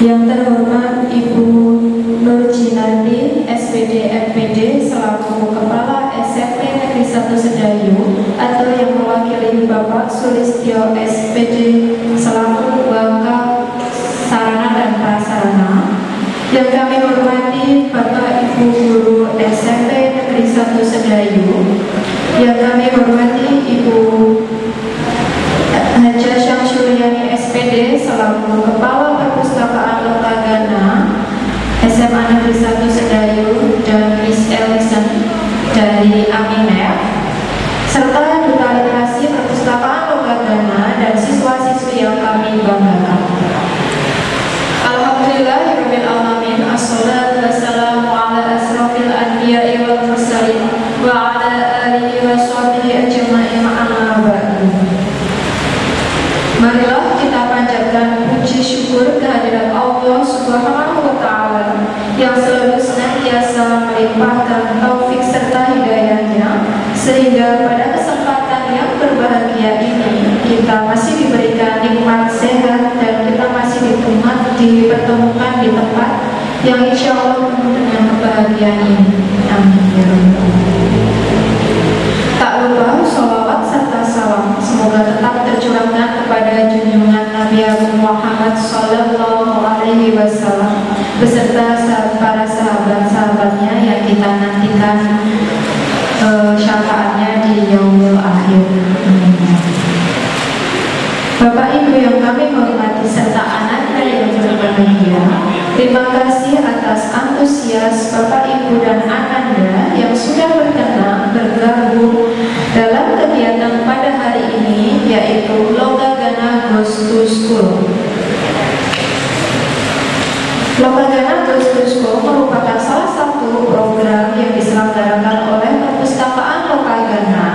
Yang terhormat Ibu Nur Jinati, SPD MPD selaku Kepala SMP Negeri 1 Sedayu, atau yang mewakili Bapak Sulistyo SPD selaku Wakil Sarana dan Prasarana. Yang kami hormati Bapak Ibu Guru SMP Negeri 1 Sedayu. Yang kami hormati Ibu Haja Syamsuryani SPD selaku Kepala Perpustakaan Lokagana SMA Negeri 1 Sedayu, dan Miss Ellison dari Aminef, serta Duta Literasi Perpustakaan Lokagana dan siswa-siswi yang kami banggakan. Alhamdulillahirabbil alamin, assalatu wassalamu ala asrofil anbiya'i wal mursalin wa ala alihi wa sahbihi ajma'in, amma ba'du. Marilah kita panjatkan puji syukur kehadirat Allah Subhanahu wa Ta'ala yang selalu senantiasa melimpahkan taufik serta hidayahnya, sehingga pada kesempatan yang berbahagia ini kita masih diberikan nikmat sehat dan kita masih dipertemukan di tempat yang insya Allah penuh dengan kebahagiaan ini. Amin ya Rabbal. Tak lupa sholawat serta salam semoga tetap tercurahkan kepada junjungan Nabi Agung Muhammad Sallallahu Alaihi Wasallam beserta para sahabat-sahabatnya yang kita nantikan syafaatnya di yaumul akhir. Bapak Ibu yang kami hormati serta anak-anak yang berbahagia, terima kasih atas antusias Bapak Ibu dan Ananda yang sudah berkenan bergabung dalam kegiatan pada hari ini, yaitu Lokagana Goes to School. Lokagana Goes to School merupakan salah satu program yang diselenggarakan oleh Perpustakaan Lokagana,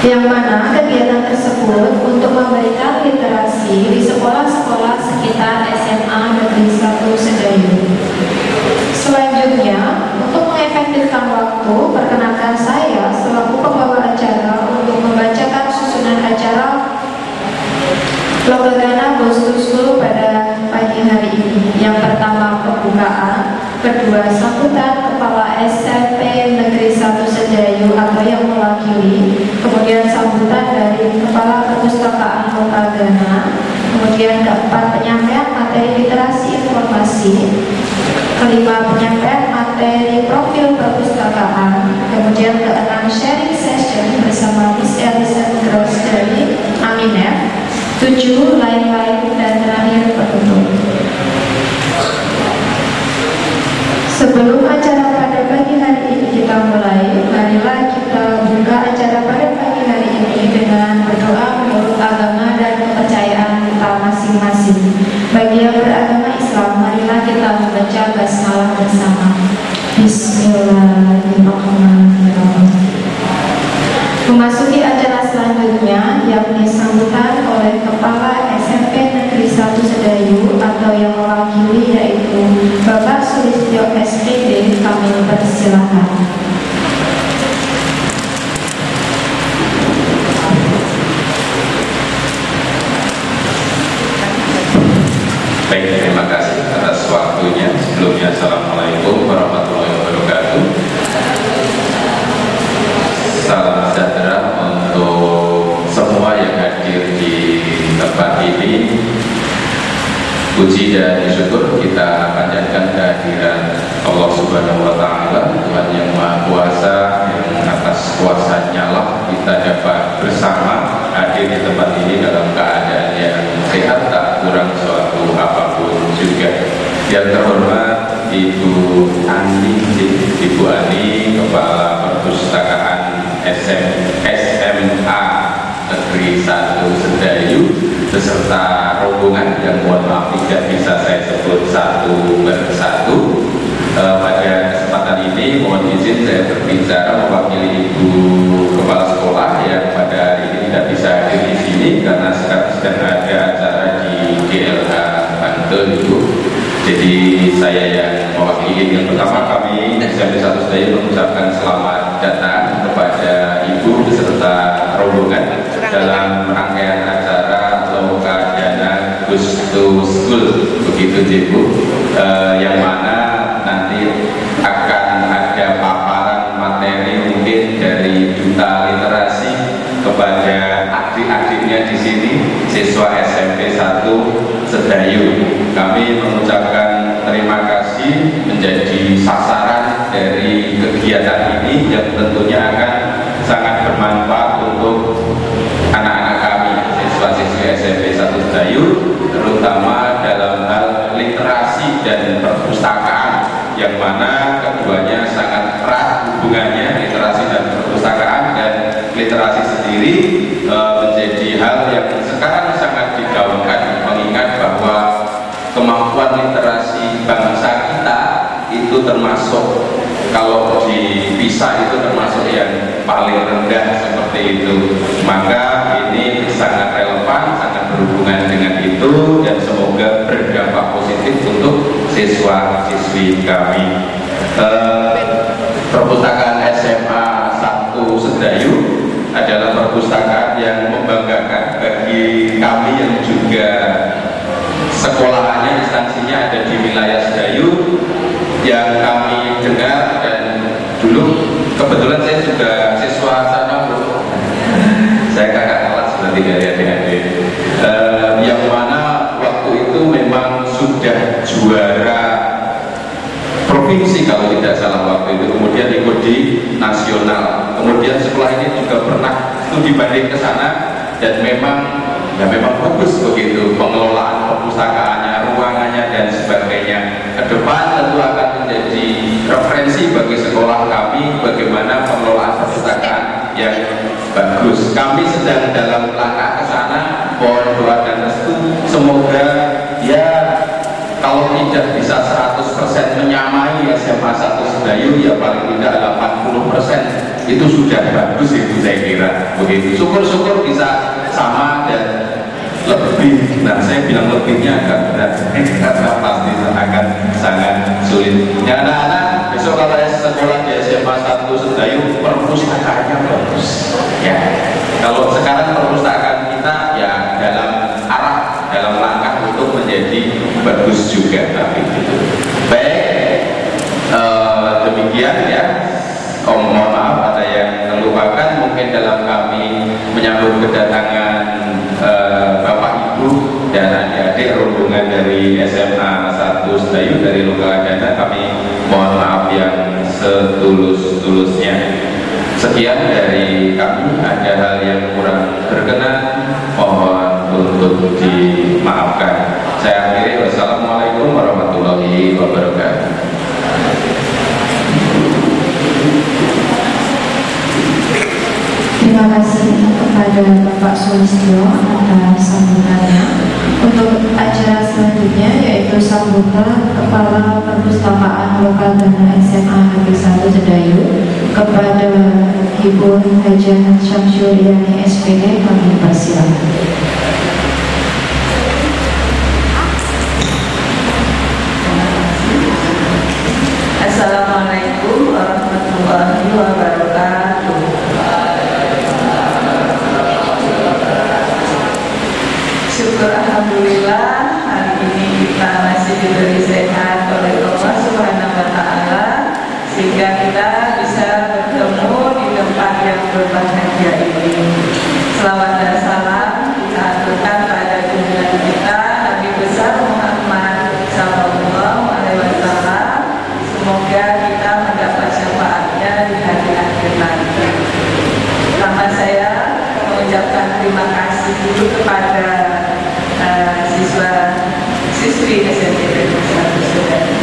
yang mana kegiatan tersebut untuk memberikan literasi di sekolah-sekolah sekitar SMA Negeri 1 Sedayu. Selanjutnya, untuk mengefektifkan waktu, perkenankan saya selaku pembawa acara untuk membacakan susunan acara Lokagana Goes to School pada pagi hari ini. Yang pertama pembukaan, kedua sambutan Kepala SMP Negeri 1 Sedayu atau yang mewakili, kemudian sambutan dari Kepala Perpustakaan Lokagana, kemudian keempat penyampaian materi literasi informasi, kelima penyampaian materi profil perpustakaan, kemudian keenam sharing session bersama Miss Ellison Gross dari Aminef, 7 lain-lain, dan terakhir penutup. Sebelum acara pada pagi hari ini kita mulai, marilah kita buka acara pada pagi hari ini dengan berdoa menurut agama dan kepercayaan kita masing-masing. Bagi yang beragama Islam, marilah kita membaca basmalah bersama. Bismillahirrahmanirrahim. Memasuki acara selanjutnya, yakni sambutan oleh Kepala SMP Negeri 1 Sedayu atau yang mewakili, yaitu Bapak Sulistyo SPD, kami persilakan. Baik, terima kasih atas waktunya. Sebelumnya, Assalamualaikum warahmatullahi wabarakatuh. Salam sejahtera untuk semua yang hadir di tempat ini. Puji dan syukur kita panjatkan kehadiran Allah Subhanahu wa Ta'ala, Tuhan yang Maha Kuasa, yang atas kuasanya lah kita dapat bersama hadir di tempat ini dalam keadaan yang sehat, tak kurang suatu apapun juga. Yang terhormat Ibu Ani, Kepala Perpustakaan SMA Negeri 1 Sedayu beserta rombongan yang mohon maaf tidak bisa saya sebut satu persatu. Pada kesempatan ini mohon izin saya berbicara mewakili Ibu Kepala Sekolah yang pada hari ini tidak bisa hadir di sini karena sekarang sedang ada acara di GLH Bantul, Ibu. Jadi saya yang mewakili. Yang pertama, kami SMP 1 Sedayu mengucapkan selamat datang kepada Ibu beserta rombongan dalam rangkaian acara Lokagana Goes to begitu Ibu, yang mana nanti akan ada paparan materi mungkin dari Duta Literasi kepada adik-adiknya di sini, siswa SMP 1 Sedayu. Kami mengucapkan terima kasih menjadi sasaran dari kegiatan ini yang tentunya akan sangat bermanfaat untuk anak-anak kami, siswa-siswi SMP 1 Sedayu, terutama dalam hal literasi dan perpustakaan, yang mana keduanya sangat erat hubungannya, literasi dan perpustakaan. Dan literasi sendiri menjadi hal yang sekarang sangat digaungkan, mengingat bahwa kemampuan literasi bangsa kita itu termasuk, kalau dipisah itu termasuk yang paling rendah seperti itu. Maka ini sangat relevan, sangat berhubungan dengan itu, dan semoga berdampak positif untuk siswa-siswi kami. Perpustakaan SMA 1 Sedayu adalah perpustakaan yang membanggakan bagi kami yang juga sekolahannya, instansinya ada di wilayah Sedayu. Yang kami dengar, dan dulu kebetulan saya juga siswa sana, saya kakak kelas berarti dari adik-adik, yang mana waktu itu memang sudah juara provinsi kalau tidak salah waktu itu, kemudian ikut di nasional, kemudian sekolah ini juga pernah studi banding ke sana, dan memang bagus begitu pengelolaan perpustakaannya, ruangannya dan sebagainya. Ke depan tentu akan menjadi referensi bagi sekolah kami bagaimana pengelolaan perpustakaan yang bagus. Kami sedang dalam langkah ke sana, mohon doa dan restu, semoga ya kalau tidak bisa 100% menyamai SMA 1 Sedayu, ya paling tidak 80% itu sudah bagus itu, saya kira begitu. Syukur-syukur bisa sama dan lebih. Nah, saya bilang lebihnya agak berat karena pasti akan sangat sulit. Ya anak-anak, besok kalau sekolah di SMA 1 Sedayu, perpustakaannya bagus ya. Kalau sekarang perpustakaan kita ya dalam arah, dalam langkah untuk menjadi bagus juga, tapi gitu. Baik, demikian ya. Mohon maaf ada yang terlupakan, mungkin dalam kami menyambut kedatangan Bapak Ibu dan adik-adik rombongan dari SMA 1 Sedayu dari Lokaladana, kami mohon maaf yang setulus-tulusnya. Sekian dari kami, ada hal yang kurang berkenan mohon untuk dimaafkan. Saya akhiri, wassalamualaikum warahmatullahi wabarakatuh. Terima kasih kepada Bapak Sulistyo atas sambutannya. Untuk acara selanjutnya yaitu sambutan Kepala Perpustakaan Lokaladana SMA Negeri 1 Sedayu kepada Ibu Hajah Syamsuryani SPD, kami persilakan. Assalamualaikum warahmatullahi wabarakatuh. Syukur alhamdulillah hari ini kita masih diberi sehat oleh Allah Subhanahu wa Ta'ala, sehingga kita bisa bertemu di tempat yang berbahagia ini. Selawat dan salam kita aturkan pada junjungan kita Nabi besar Muhammad sallallahu alaihi wasallam. Semoga kita mendapat syafaatnya di hari akhir nanti. Pertama saya mengucapkan terima kasih dulu kepada siswa-siswi SMP Negeri 1 Sedayu.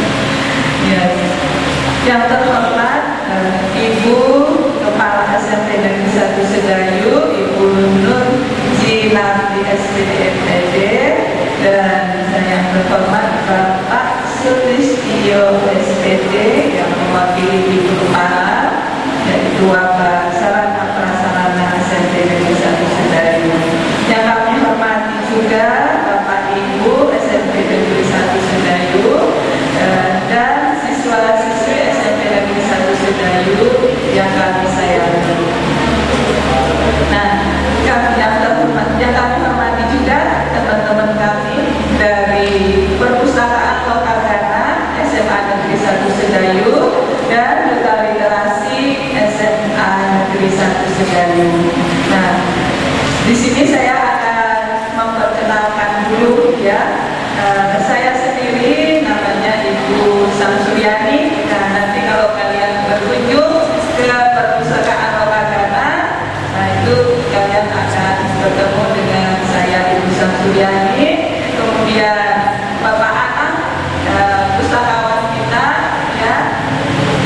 Yang terhormat Ibu Kepala SMP Negeri 1 Sedayu, Ibu Nur Jinardi SPD, dan yang terhormat Bapak Sulistyo SPD yang mewakili Ibu Kepala, yaitu Bapak Sarana Prasarana SMP Negeri 1 Sedayu. Yang kami hormati juga Bapak Ibu SMP Negeri 1 Sedayu dan siswa-siswi SMP Negeri 1 Sedayu yang kami sayangi. Nah, yang kami hormati juga teman-teman kami dari perpustakaan Literasi SMA Negeri 1 Sedayu. Nah, di sini saya akan memperkenalkan dulu ya. Saya sendiri namanya Ibu Samsuryani. Nah, nanti kalau kalian berkunjung ke perpustakaan Lokagana, nah itu kalian akan bertemu dengan saya Ibu Samsuryani. Kemudian Bapak Anang, pustakawan kita ya.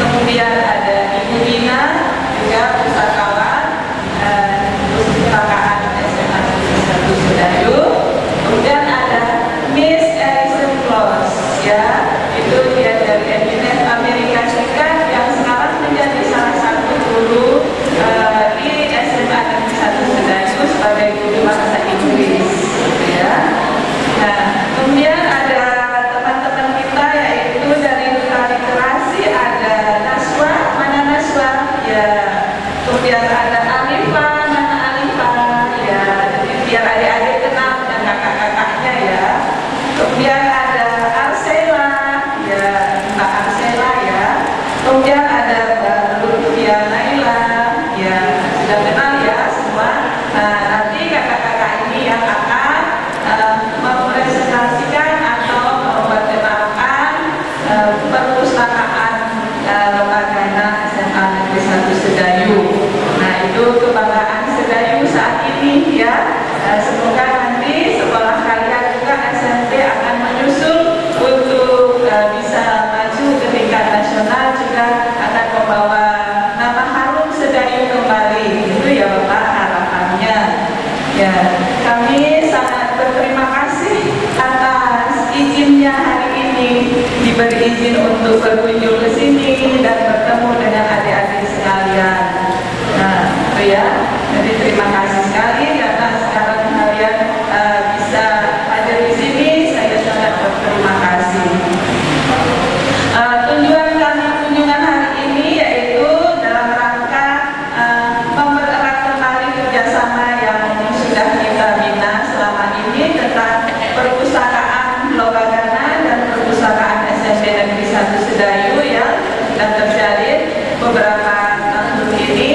Kemudian ada Ibu Dina, juga pustakawan perpustakaan SMA Negeri 1 Sedayu. Kemudian ada Miss Alison Close ya, itu dia dari Eminent Amerika Serikat yang sekarang menjadi salah satu guru di SMA Negeri 1 Sedayu sebagai guru bahasa Inggris ya. Nah, kemudian ada teman-teman kita yaitu dari Duta Literasi, ada Naswa, mana Naswa ya. Kemudian ada Alifa, mana Alifa ya. Jadi biar adik-adik kenal dan kakak-kakaknya ya. Kemudian ada Arsela ya, Mbak Arsela ya. Kemudian ada Mbak Lutfia Naila ya, sudah kenal ya semua. Nah, nanti kakak-kakak ini yang akan mempresentasikan atau memperkenalkan perpustakaan Lokagana SMA Negeri 1 Sedayu. Nah, itu kebanggaan Sedayu saat ini ya. Semoga nanti sekolah kalian juga SMP akan menyusul untuk bisa maju ke tingkat nasional, juga akan membawa nama harum Sedayu kembali. Itu ya Bapak harapannya. Ya, kami sangat berterima kasih atas izinnya hari ini diberi izin untuk berkunjung ke sini dan bertemu dengan adik-adik sekalian. Nah, itu ya. Jadi terima kasih sekali karena sekarang kalian bisa ada di sini. Saya sangat berterima kasih. Tujuan kami kunjungan hari ini yaitu dalam rangka mempererat kembali kerjasama yang sudah kita bina selama ini tentang perpustakaan Lokagana dan perpustakaan SMP Negeri 1 Sedayu ya, dan terjalin beberapa tahun ini.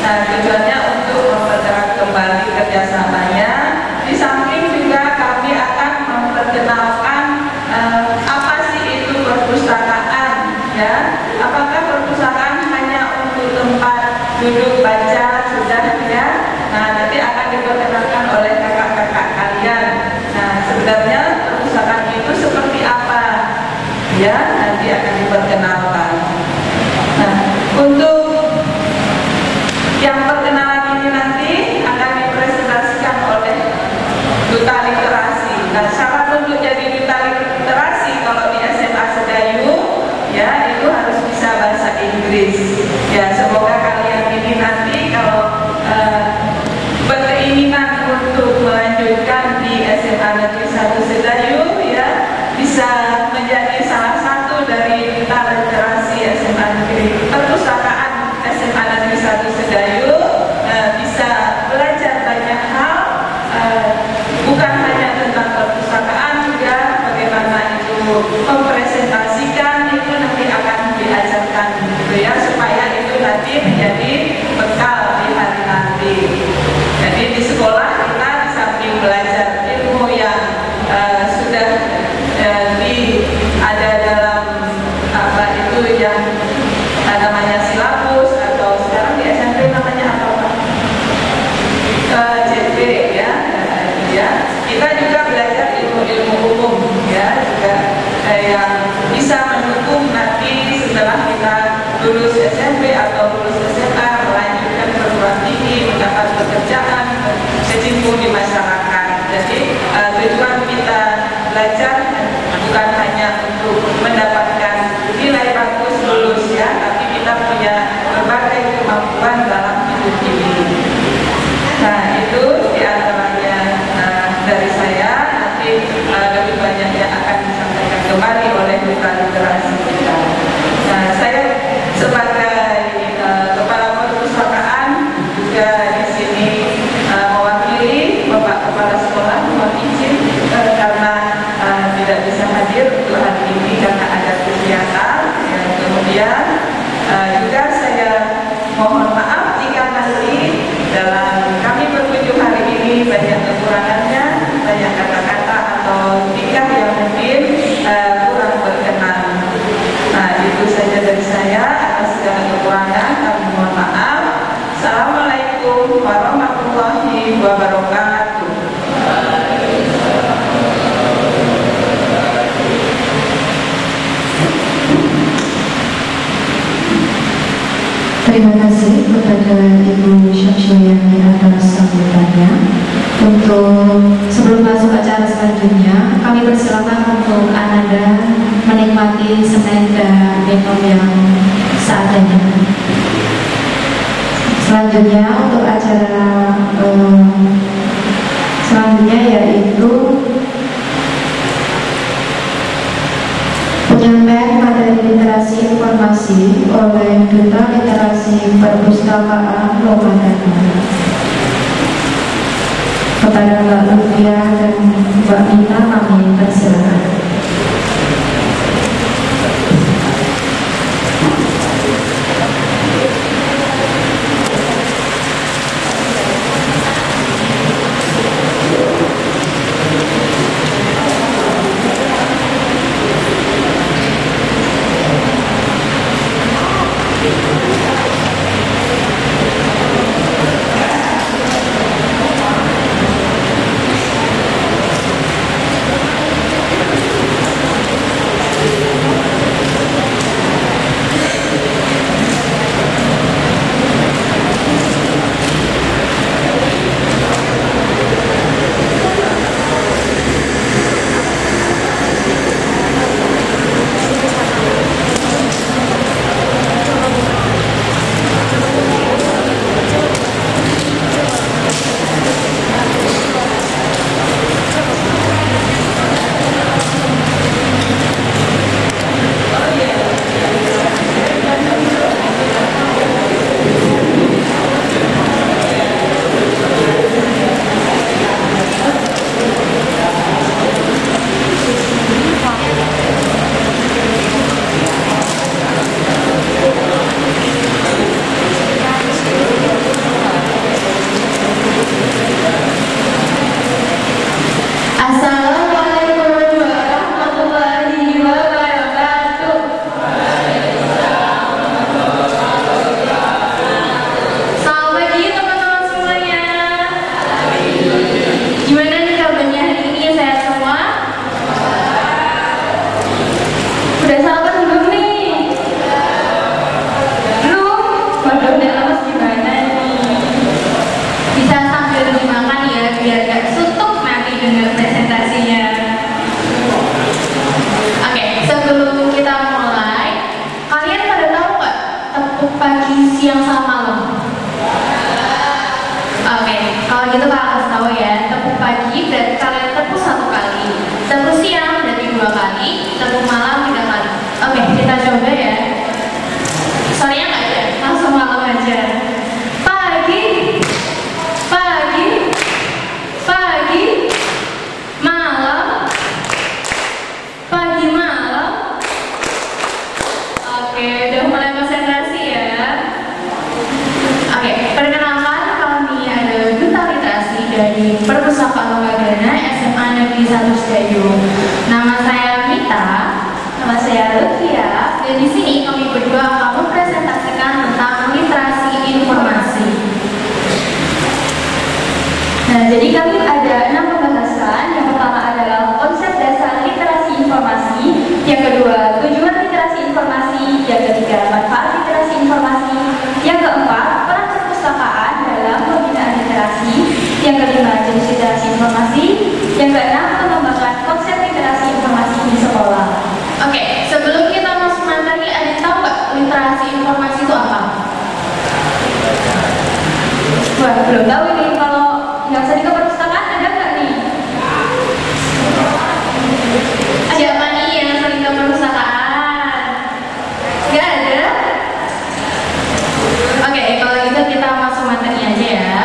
Tujuannya untuk mempererat kembali kerjasamanya. Di samping juga kami akan memperkenalkan apa sih itu perpustakaan ya. Apakah perpustakaan hanya untuk tempat duduk baca sudah ya? Nah, nanti akan diperkenalkan oleh kakak-kakak kalian. Nah, sebenarnya perpustakaan itu seperti apa ya? Nanti akan diperkenalkan. Nah, untuk yang perkenalan ini nanti akan dipresentasikan oleh Duta Literasi. Nah, syarat untuk jadi Duta Literasi kalau di SMA Sedayu ya itu harus bisa bahasa Inggris. Ya, semoga kalian ini nanti kalau berkeinginan untuk melanjutkan di SMA Negeri 1 Sedayu ya bisa menjadi salah satu dari Duta Literasi SMA Negeri Perpustakaan SMA Negeri 1 Sedayu, bisa belajar banyak hal, bukan hanya tentang perpustakaan, juga bagaimana itu mempresentasikan itu nanti akan diajarkan gitu ya, supaya itu nanti menjadi bekal di hari nanti. Jadi di sekolah kita di samping belajar ilmu yang sudah ada dalam apa itu yang namanya silabus, atau sekarang di SMP namanya apa Pak? JP ya, ya. Kita juga belajar ilmu-ilmu umum ya, juga yang bisa mendukung nanti setelah kita lulus SMP atau lulus SMA melanjutkan perguruan tinggi, mendapat pekerjaan, kecimpung di masyarakat. Jadi tujuan kita belajar bukan hanya untuk mendapatkan nilai bagus lulus ya, tapi kita punya berbagai kemampuan dalam hidup ini. Nah, itu diantaranya dari saya. Nanti lebih banyak yang akan disampaikan kembali oleh Duta Literasi kita. Nah, saya sebagai Kepala Perpustakaan juga di sini mewakili Bapak Kepala Sekolah, mohon izin karena tidak bisa hadir untuk hari ini karena ada kegiatan. Kemudian juga Mohon maaf jika nanti dalam kami berkunjung hari ini banyak kekurangannya, banyak kata-kata atau tingkah yang mungkin kurang berkenan. Nah, itu saja dari saya. Atas segala kekurangan kami mohon maaf. Assalamualaikum warahmatullahi wabarakatuh. Terima kasih kepada Ibu Syamsiah atas sambutannya. Untuk sebelum masuk acara selanjutnya, kami persilakan untuk Ananda menikmati snack dan minum yang seadanya. Selanjutnya untuk acara selanjutnya yaitu penyampaian materi literasi informasi oleh Duta Literasi Perpustakaan Lombok. Kepada Mbak Lufia dan Mbak Mina kami persilakan. Jadi kami ada 6 pembahasan. Yang pertama adalah konsep dasar literasi informasi, yang kedua tujuan literasi informasi, yang ketiga manfaat literasi informasi, yang keempat peran perpustakaan dalam pembinaan literasi, yang kelima jenis literasi informasi, yang keenam pengembangan konsep literasi informasi di sekolah. Oke, sebelum kita masuk materi, ada tahu nggak literasi informasi itu apa? Wah, belum tahu ini. Kalau nggak usah di perpustakaan ada nggak nih? Siapa nih yang sering ke perpustakaan? Nggak ada? Oke, kalau gitu kita masuk materi aja ya.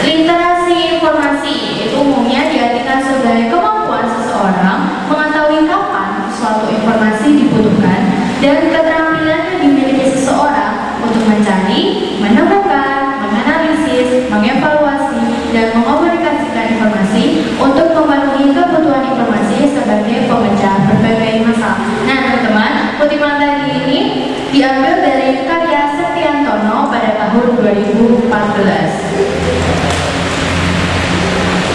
Literasi informasi itu umumnya diartikan sebagai kemampuan seseorang mengetahui kapan suatu informasi dibutuhkan dan keterampilan yang dimiliki seseorang diambil dari karya Septiantono pada tahun 2014.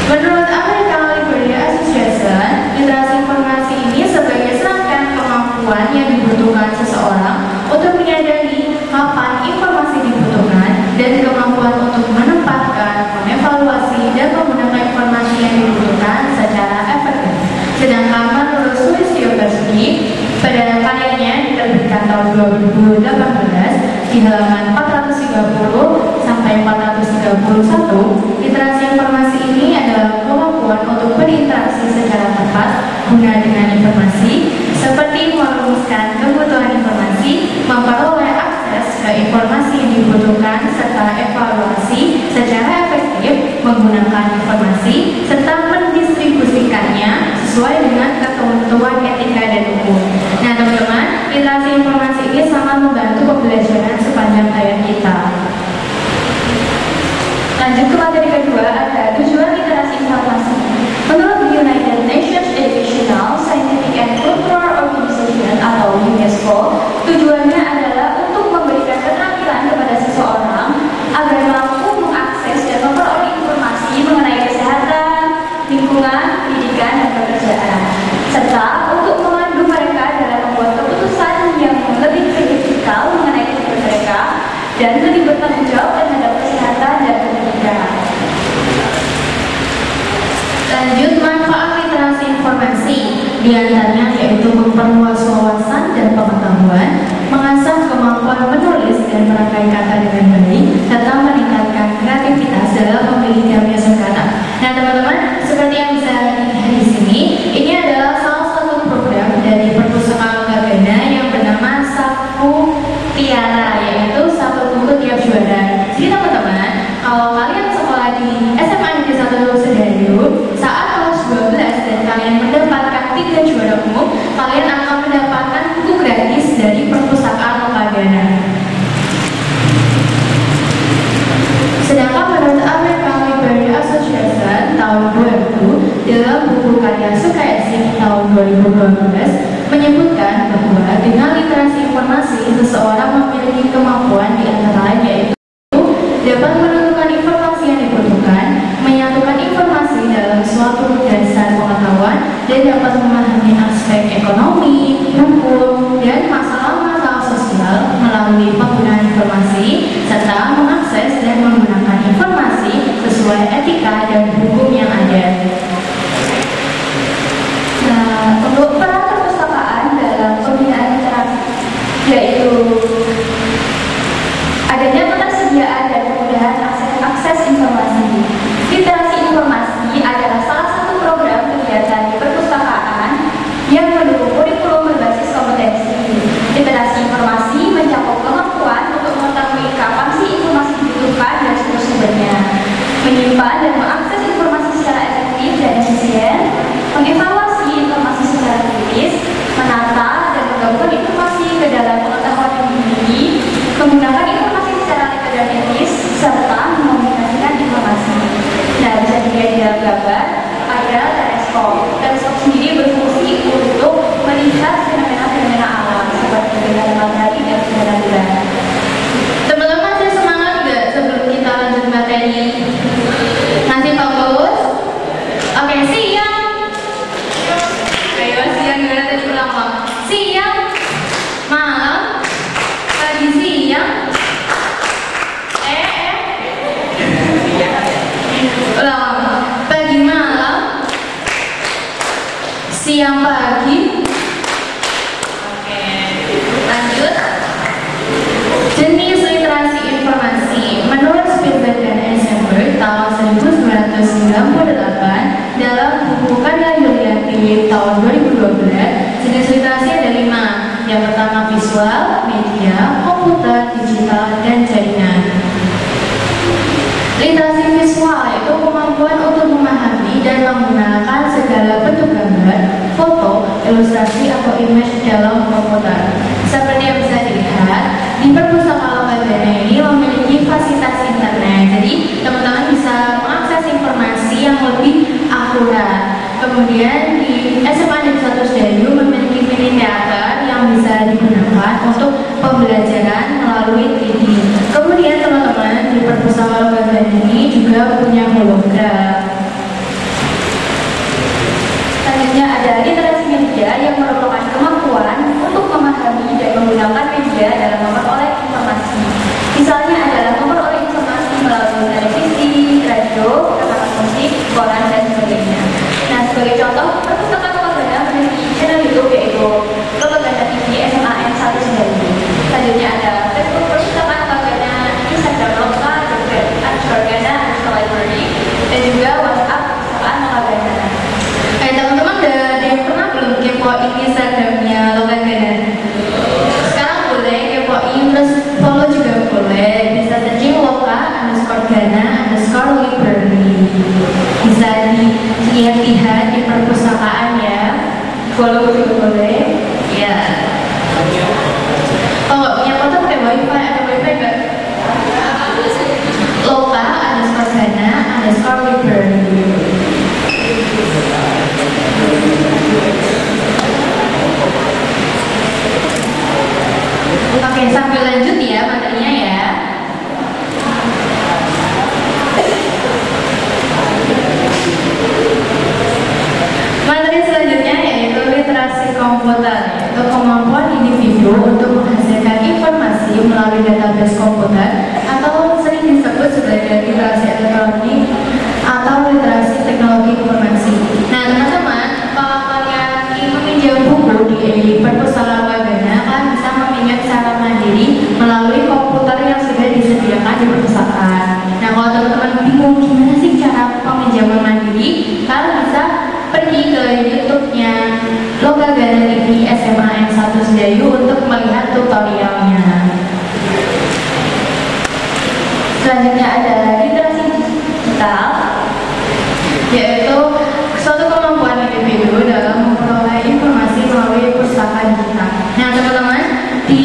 Menurut American Library Association, literasi informasi ini sebagai serangkaian kemampuan yang dibutuhkan seseorang untuk menyadari kapan informasi dibutuhkan dan kemampuan untuk menempatkan, mengevaluasi, dan menggunakan informasi yang dibutuhkan secara efektif. Sedangkan menurut Sulistyo Basuki, pada karyanya diterbitkan tahun 2018 di halaman 430 sampai 431, literasi informasi ini adalah kemampuan untuk berinteraksi secara tepat guna dengan informasi, seperti merumuskan kebutuhan informasi, memperoleh akses ke informasi yang dibutuhkan, serta evaluasi secara efektif menggunakan informasi, serta mendistribusikannya sesuai dengan ketentuan etika dan hukum. Nah teman-teman, literasi informasi ini sangat membantu pembelajaran sepanjang hayat kita. Lanjut ke materi kedua, ada tujuan literasi informasi. Menurut United Nations Educational, Scientific and Cultural Organization atau UNESCO, tujuannya adalah untuk memberikan keterampilan kepada seseorang agar mampu mengakses dan memperoleh informasi mengenai kesehatan, lingkungan, pendidikan, dan pekerjaan, serta untuk memandu mereka dalam membuat keputusan yang lebih kritikal mengenai kehidupan mereka dan lebih bertanggung jawab terhadap kesehatan dan pendidikan. Lanjut, manfaat literasi informasi diantaranya yaitu memperluas wawasan dan pengetahuan, mengasah kemampuan menulis dan merangkai kata dengan baik, serta meningkatkan kreativitas dalam memilih biasa kata. Nah teman-teman, seperti yang bisa dilihat di sini, ini adalah salah satu program dari Perpustakaan Gagana yang bernama Saku Tiara, yaitu satu buku tiap juara. Jadi teman-teman, kalau kalian sekolah di SMA Negeri 1 Sedayu saat kelas 12 dan kalian mendapatkan 3 juara umum, kalian akan mendapatkan buku gratis dari Perpustakaan Gagana. Sedangkan menurut American Library Association tahun 2000 dalam buku karya Sukayasi tahun 2012 menyebutkan bahwa dengan literasi informasi seseorang memiliki kemampuan di antara lain yaitu dapat menentukan informasi yang dibutuhkan, menyatukan informasi dalam suatu dasar pengetahuan, dan dapat memahami aspek ekonomi, hukum, dan masalah-masalah sosial melalui penggunaan informasi, serta mengakses dan menggunakan informasi sesuai etika dan hukum yang ada. Nah, untuk peran perpustakaan dalam pembinaan literasi yaitu adanya ketersediaan dan kemudahan akses informasi. Literasi informasi adalah salah satu program kegiatan di perpustakaan yang mendukung kurikulum berbasis kompetensi. Literasi informasi mencakup kemampuan untuk mengetahui kapan sih informasi dibutuhkan dan sumber-sumbernya, menyimpan dan mengakses informasi secara efektif dan efisien, mengevaluasi informasi secara kritis, menata dan menggabungkan informasi ke dalam pengetahuan yang dimiliki, menggunakan informasi secara legal dan etis, serta mengkomunikasikan informasi. Nah, bisa dilihat di dalam gambar ada teleskop. Teleskop sendiri berfungsi untuk melihat fenomena-fenomena alam seperti gerhana matahari dan gerhana bulan. Teman-teman masih semangat nggak sebelum kita lanjut materi? Masih fokus? Oke, siang. Ayo siang gimana tadi ulang? Siang, malam, pagi, siang. Ulang. Pagi, malam, siang, pagi. Oke, lanjut. Jenis literasi informasi menurut Spielberg dan Eisenberg tahun 1998 dalam buku karya Yulianti tahun 2012, jenis literasi ada 5. Yang pertama visual, media, komputer, digital, dan jaringan. Literasi visual itu kemampuan untuk memahami dan menggunakan segala bentuk gambar, foto, ilustrasi atau image dalam komputer. Seperti yang bisa dilihat, di Perpustakaan Gagana ini memiliki fasilitas internet. Jadi teman-teman bisa mengakses informasi yang lebih akurat. Kemudian di SMA Negeri 1 Sedayu memiliki mini teater yang bisa digunakan untuk pembelajaran Kalau nggak punya kota pakai wifi, ada wifi nggak? Loka_Ghana_Library. Oke, sambil lanjut ya materinya ya. Materi selanjutnya yaitu literasi komputer, yaitu kemampuan individu untuk menghasilkan informasi melalui database komputer atau sering disebut sebagai literasi elektronik atau literasi teknologi informasi. Nah teman-teman, kalau kalian ingin meminjam buku di perpustakaan Ghana, kalian bisa meminjam secara mandiri melalui komputer yang sudah disediakan di perpustakaan. Nah kalau teman-teman bingung gimana sih cara peminjaman mandiri, kalian bisa pergi ke YouTube-nya Loka Ghana TV SMA N1 Sedayu untuk melihat tutorialnya. Selanjutnya ada literasi digital, yaitu suatu kemampuan individu dalam memperoleh informasi melalui perpustakaan digital. Nah teman-teman, di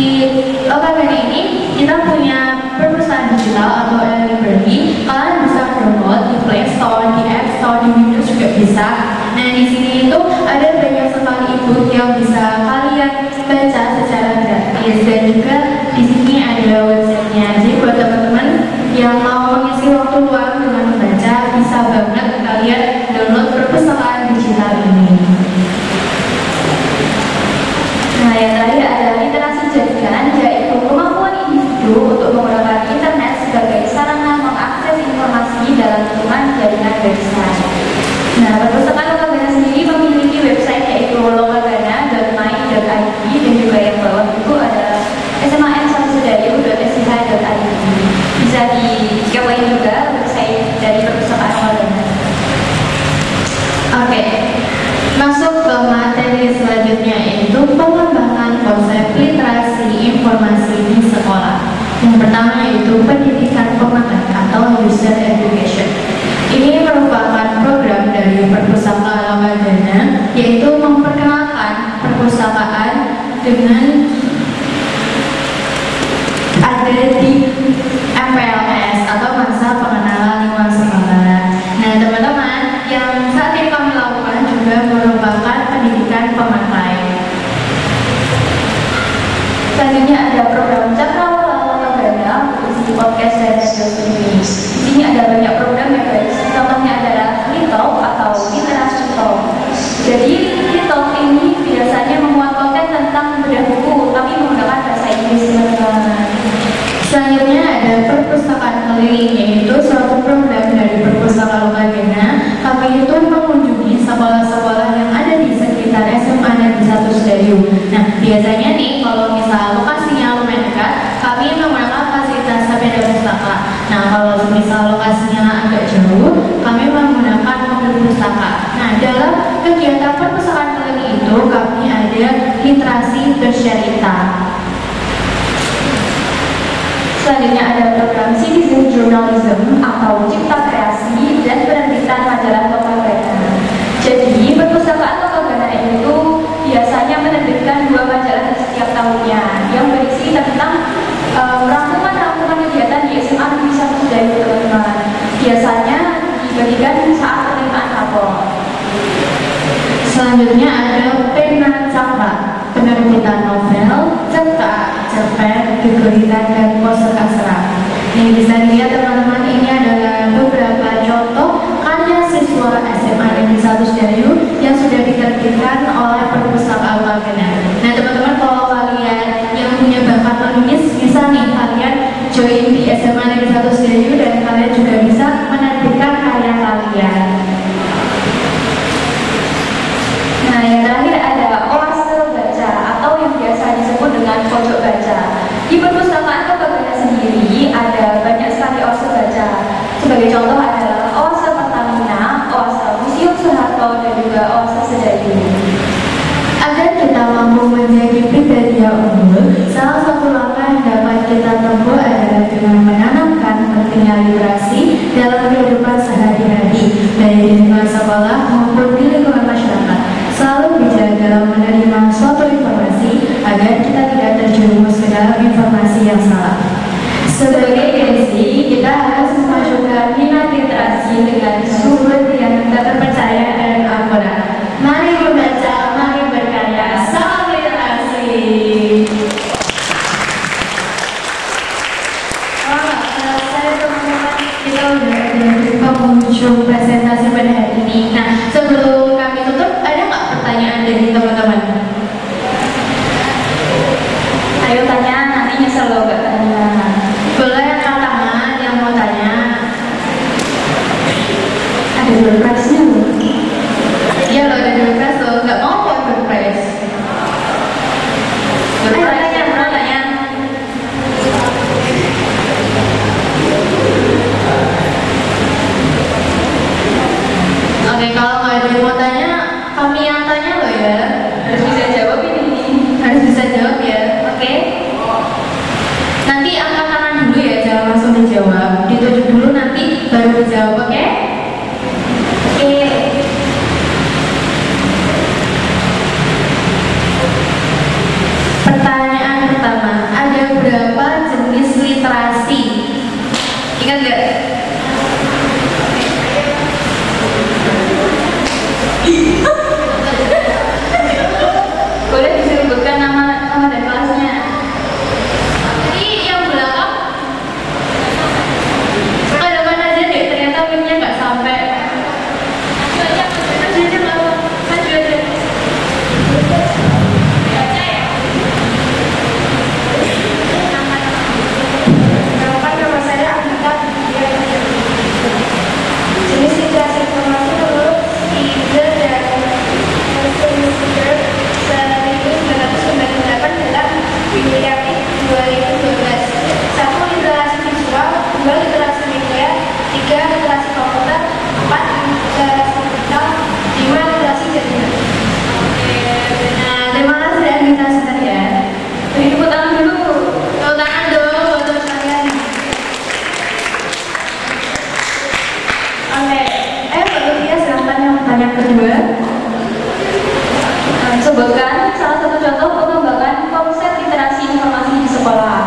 Loka Ghana ini kita punya perpustakaan digital atau e-library. Kalian bisa download di Play Store, di App Store, di Windows juga bisa. Nah di sini itu ada banyak sekali e-book yang bisa kalian baca secara gratis, dan juga di sini ada websitenya. Jadi buat teman-teman yang mau mengisi waktu luang dengan membaca, bisa banget kalian download perpustakaan digital ini. Nah yang terakhir ada literasi jaringan, yaitu kemampuan individu untuk menggunakan internet sebagai sarana mengakses informasi dalam lingkungan jaringan website. Nah perpustakaan Loka Ghana sendiri memiliki website yaitu lokaghana.my.id, dan juga yang bawah itu ada sma1sedayu.sch.id. Bisa digawain juga website dari perpustakaan Loka Ghana. Oke, masuk ke materi selanjutnya, yaitu pengembangan konsep literasi informasi di sekolah. Yang pertama yaitu pendidikan pemakai atau user education. Ini merupakan program dari perpustakaan Loka Ghana, yaitu memperkenalkan perpustakaan dengan ada di MPLS atau masa pengenalan lingkungan sekolah. Nah teman-teman, yang saat ini kami lakukan juga merupakan pendidikan pemakai. Selanjutnya ada program Cakrawala Loka Ghana di podcast dan radio streaming. Di sini ada banyak program ya guys. Contohnya adalah Litalk atau literasi talk. Jadi Litalk ini biasanya memuat konten tentang bedah buku, tapi menggunakan bahasa Inggris teman-teman. Selanjutnya ada perpustakaan keliling, yaitu suatu program dari perpustakaan Loka Ghana. Kami itu mengunjungi sekolah-sekolah yang ada di sekitar SMA Negeri 1 Sedayu. Nah biasanya nih kalau misal lokasinya lumayan dekat, kami menggunakan fasilitas sepeda pustaka. Nah kalau misal lokasinya agak jauh, kami menggunakan mobil pustaka. Nah dalam kegiatan perpustakaan keliling itu kami ada literasi bersyarita. Selanjutnya ada program Citizen Journalism atau Cipta Kreasi dan penerbitan majalah Loka Ghana. Jadi perpustakaan Loka Ghana itu biasanya menerbitkan 2 majalah setiap tahunnya yang berisi tentang rangkuman-rangkuman kegiatan di SMA Negeri 1 Sedayu teman-teman. Biasanya dibagikan saat penerimaan rapor. Selanjutnya ada Pena Cakra, penerbitan novel, cerita, cerpen, guguritan, dan poster asra. Yang bisa dilihat teman-teman, ini adalah beberapa contoh karya siswa SMA Negeri 1 Sedayu yang sudah diterbitkan oleh perpustakaan Loka Ghana. Nah teman-teman, kalau kalian yang punya bakat menulis, bisa nih kalian join di SMA Negeri 1 Sedayu dan kalian juga bisa menerbitkan karya kalian. Nah yang terakhir ada oase baca atau yang biasa disebut dengan pojok baca. Di perpustakaan Loka Ghana sendiri ada banyak sekali oase baca. Sebagai contoh adalah oase Pertamina, oase Museum Soeharto, dan juga oase Sedayu. Agar kita mampu menjadi pribadi yang unggul, salah satu langkah yang dapat kita tempuh adalah dengan menanamkan pentingnya literasi dalam kehidupan sehari-hari, baik di lingkungan sekolah maupun di lingkungan masyarakat. Selalu bijak dalam menerima suatu informasi agar kita tidak terjerumus ke dalam yang salah. Sebagai MC, kita harus memajukan minat literasi dengan sumber yang terpercaya dan akurat. Mari membaca, mari berkarya, salam literasi. Saya teman-teman, kita udah ada pengunjung presentasi pada hari ini. Nah, sebelum kami tutup, ada nggak pertanyaan dari teman-teman? Ayo tanya, nanti nyesel lo gak tanya. Boleh angkat tangan yang mau tanya. Ada surprise-nya loh. Iya loh, ada surprise loh. Nggak mau kok surprise. Ayo tanya, mau tanya. Oke, kalau nggak ada yang mau tanya, kami yang tanya loh ya. Harus bisa jawab ini. Harus bisa jawab ya. Oke. Nanti angkat tangan dulu ya, jangan langsung dijawab. Ditunjuk dulu nanti baru dijawab, oke? Oke. Pertanyaan pertama, ada berapa jenis literasi? Ingat nggak? Boleh disebutkan nama dan kelasnya. Jadi yang belakang suka depan aja deh, ternyata minnya nggak sampai. Maju aja nggak apa, maju aja. Nama saya Anita. Jenis literasi informasi menurut Steve dan Messenger 1998 dalam Bibliography 2012. 1. Literasi visual, 2. Literasi media, 3. Literasi komputer, 4. Literasi digital, 5. Literasi jaringan. Oke, nah terima kasih dan literasi tadi ya. Jadi tepuk tangan dulu. Tepuk tangan dong buat teman sekalian. Oke, Mbak Lutfi silahkan yang tanya kedua. Sebutkan salah satu contoh pengembangan konsep literasi informasi di sekolah.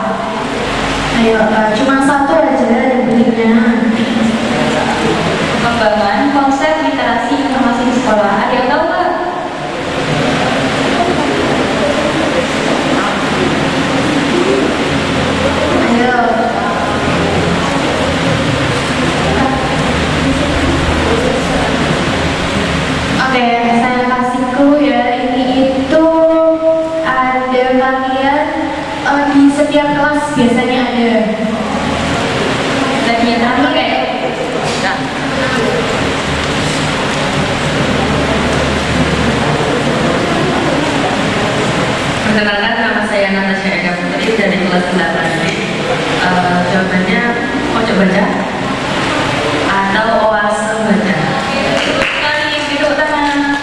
Ayo, cuma satu aja dari berikutnya. Pengembangan konsep literasi informasi di sekolah. Ada yang tahu nggak? Ayo. Oke, saya kasih clue ya. Ini itu ada bagian di setiap kelas biasanya ada. Lagi yang terakhir kayak. Nah. Perkenalkan, nama saya Natasha Eka Putri dari kelas 8 B. Jawabannya pojok baca atau oase baca. Kali duduk tangan.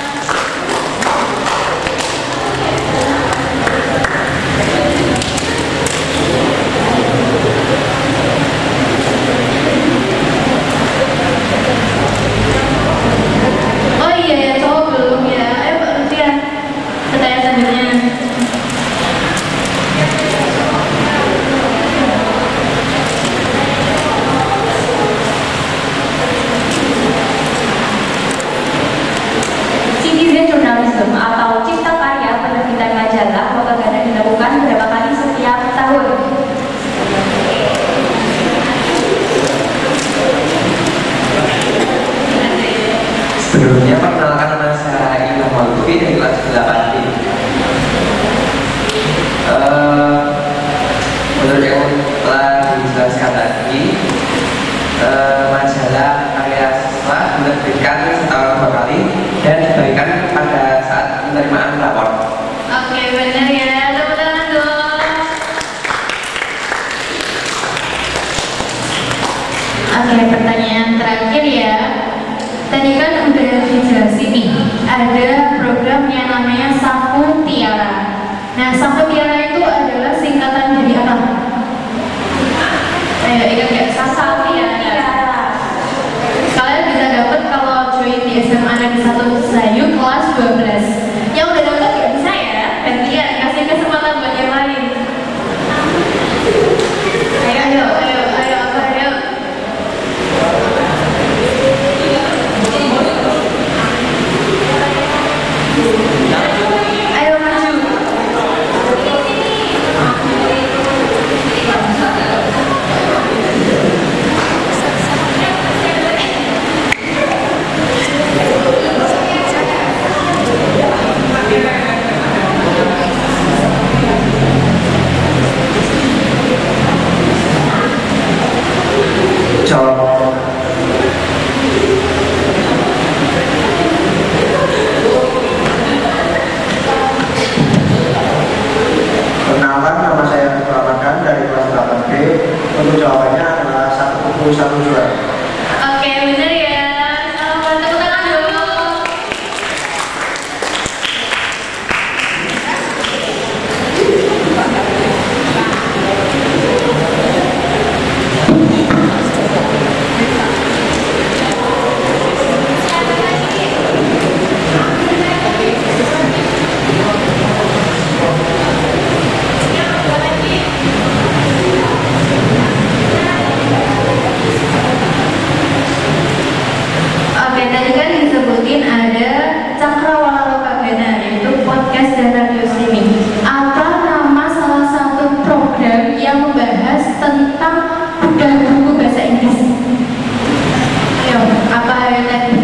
Oh iya ya, cowok belum ya. Ayo Mbak Lutfi ya. Pertanyaan selanjutnya. Citizen journalism atau cipta karya penerbitan majalah propaganda dilakukan beberapa kali setiap tahun. Sebelumnya perkenalkan, nama saya Ilham Lutfi dari kelas 8 B. Menurut yang telah dijelaskan tadi, majalah karya siswa diterbitkan setahun 2 kali dan dibagikan pada saat penerimaan rapor. Oke, benar ya. Tepuk tangan dong. Oke, pertanyaan terakhir ya. Tadi kan udah dijelasin nih, ada program yang namanya Sapu Tiara. Nah, Sapu Tiara itu adalah singkatan dari apa? Ayo ingat nggak? Sapu Tiara. Kalian bisa dapat kalau join di SMA Negeri 1 Sedayu kelas 12. Yang udah dapat nggak bisa ya? Gantian, kasih kesempatan buat yang lain. 41 juara. Oke, bener ya. Selamat tepuk tangan dulu. Oke, tadi kan disebutin ada Cakrawala Lokagana, yaitu podcast dan radio streaming. Apa nama salah satu program yang membahas tentang bedah buku bahasa Inggris? Ayo, apa yang tadi?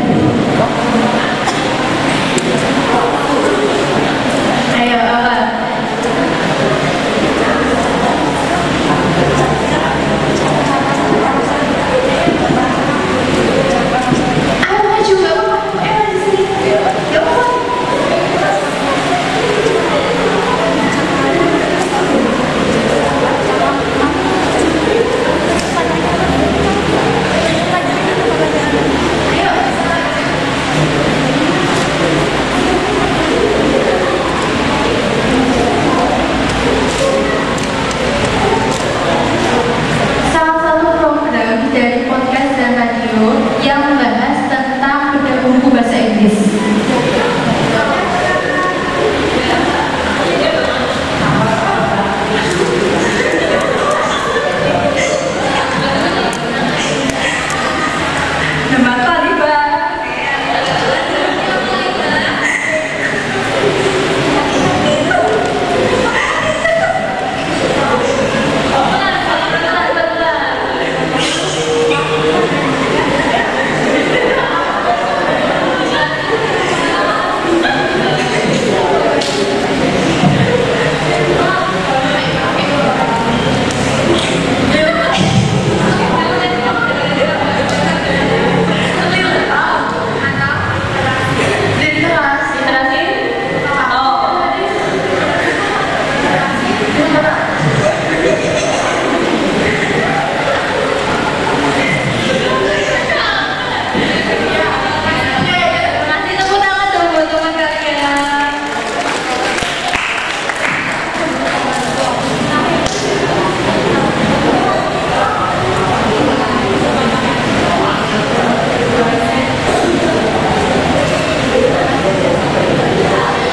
Ayo, apa? Ayo maju, gak apa-apa. Di sini. Gak apa-apa. Salah satu program dari podcast dan radio yang membahas tentang bedah buku bahasa Inggris. Nama Talibah. Kasih tepuk tangan dong buat teman kalian.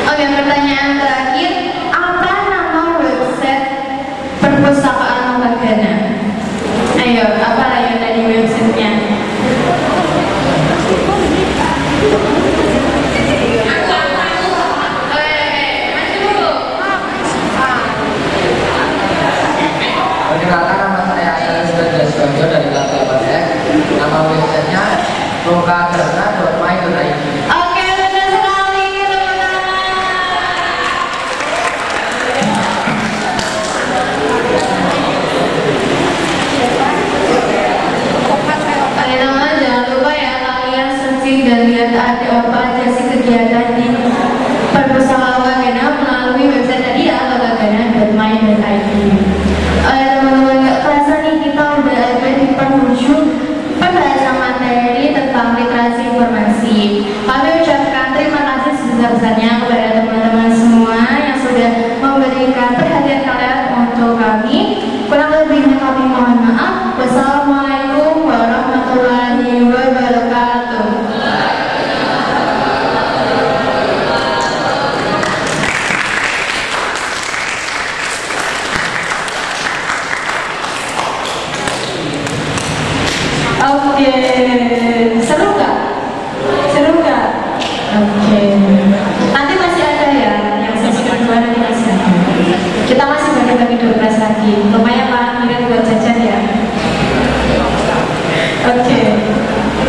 Oke, pertanyaan terakhir, apa nama website perpustakaan Lokagana? Ayo, apa ayo tadi websitenya? Maju dulu. Perkenalkan, nama saya Alex Sudarjo dari kelas 8F. Nama websitenya lokagana.my.id. Oke, benar sekali, teman-teman. Oke, teman-teman, jangan lupa ya kalian searching dan lihat ada apa aja sih kegiatan di perpustakaan Lokagana melalui website tadi ya, lokagana.my.id. Teman-teman, nggak kerasa nih kita udah ada di penghujung pembahasan materi tentang literasi informasi. Kami ucapkan terima kasih sebesar-besarnya kepada teman-teman semua yang sudah memberikan perhatian kalian untuk kami. Kurang lebihnya kami mohon maaf. Wassalamualaikum warahmatullahi wabarakatuh. Oke, seru nggak? Seru nggak? Oke, nanti masih ada ya, yang sesi kedua nanti masih ada. Kita masih bagi-bagi 12 lagi, lumayan lah, mungkin buat jajan ya. Oke,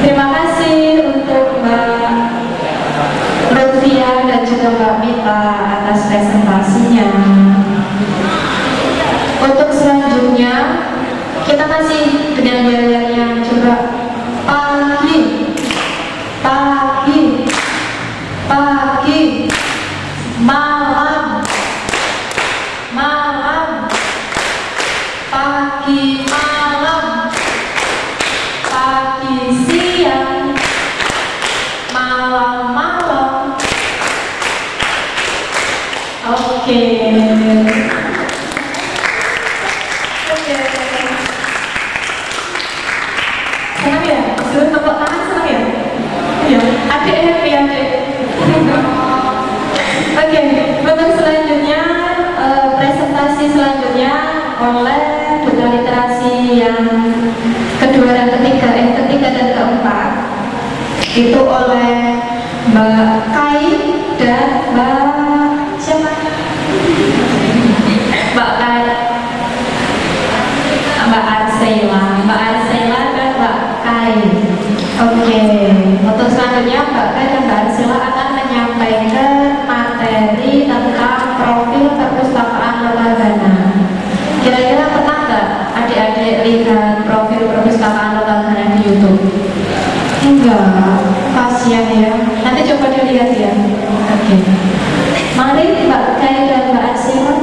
terima kasih untuk Mbak Lutfia dan juga Mbak Mita atas presentasinya. Untuk selanjutnya, kita masih dengan yang coba pagi, pagi, pagi, malam, malam, pagi, malam, Senang ya? Suruh tepuk tangan senang ya? Iya, adik happy adik. Oke, untuk selanjutnya presentasi selanjutnya oleh duta literasi yang kedua dan ketiga dan keempat itu oleh Mbak Kai dan Mbak siapa? Mbak Kai, Mbak Arsela dan Mbak Kai. Oke, untuk selanjutnya Mbak Kai dan Mbak Arsela akan menyampaikan materi tentang profil perpustakaan Lokagana. Kira-kira pernah nggak adik-adik lihat profil perpustakaan Lokagana di YouTube? Enggak, kasihan ya. Nanti coba dilihat ya. Oke. Mari Mbak Kai dan Mbak Arsela.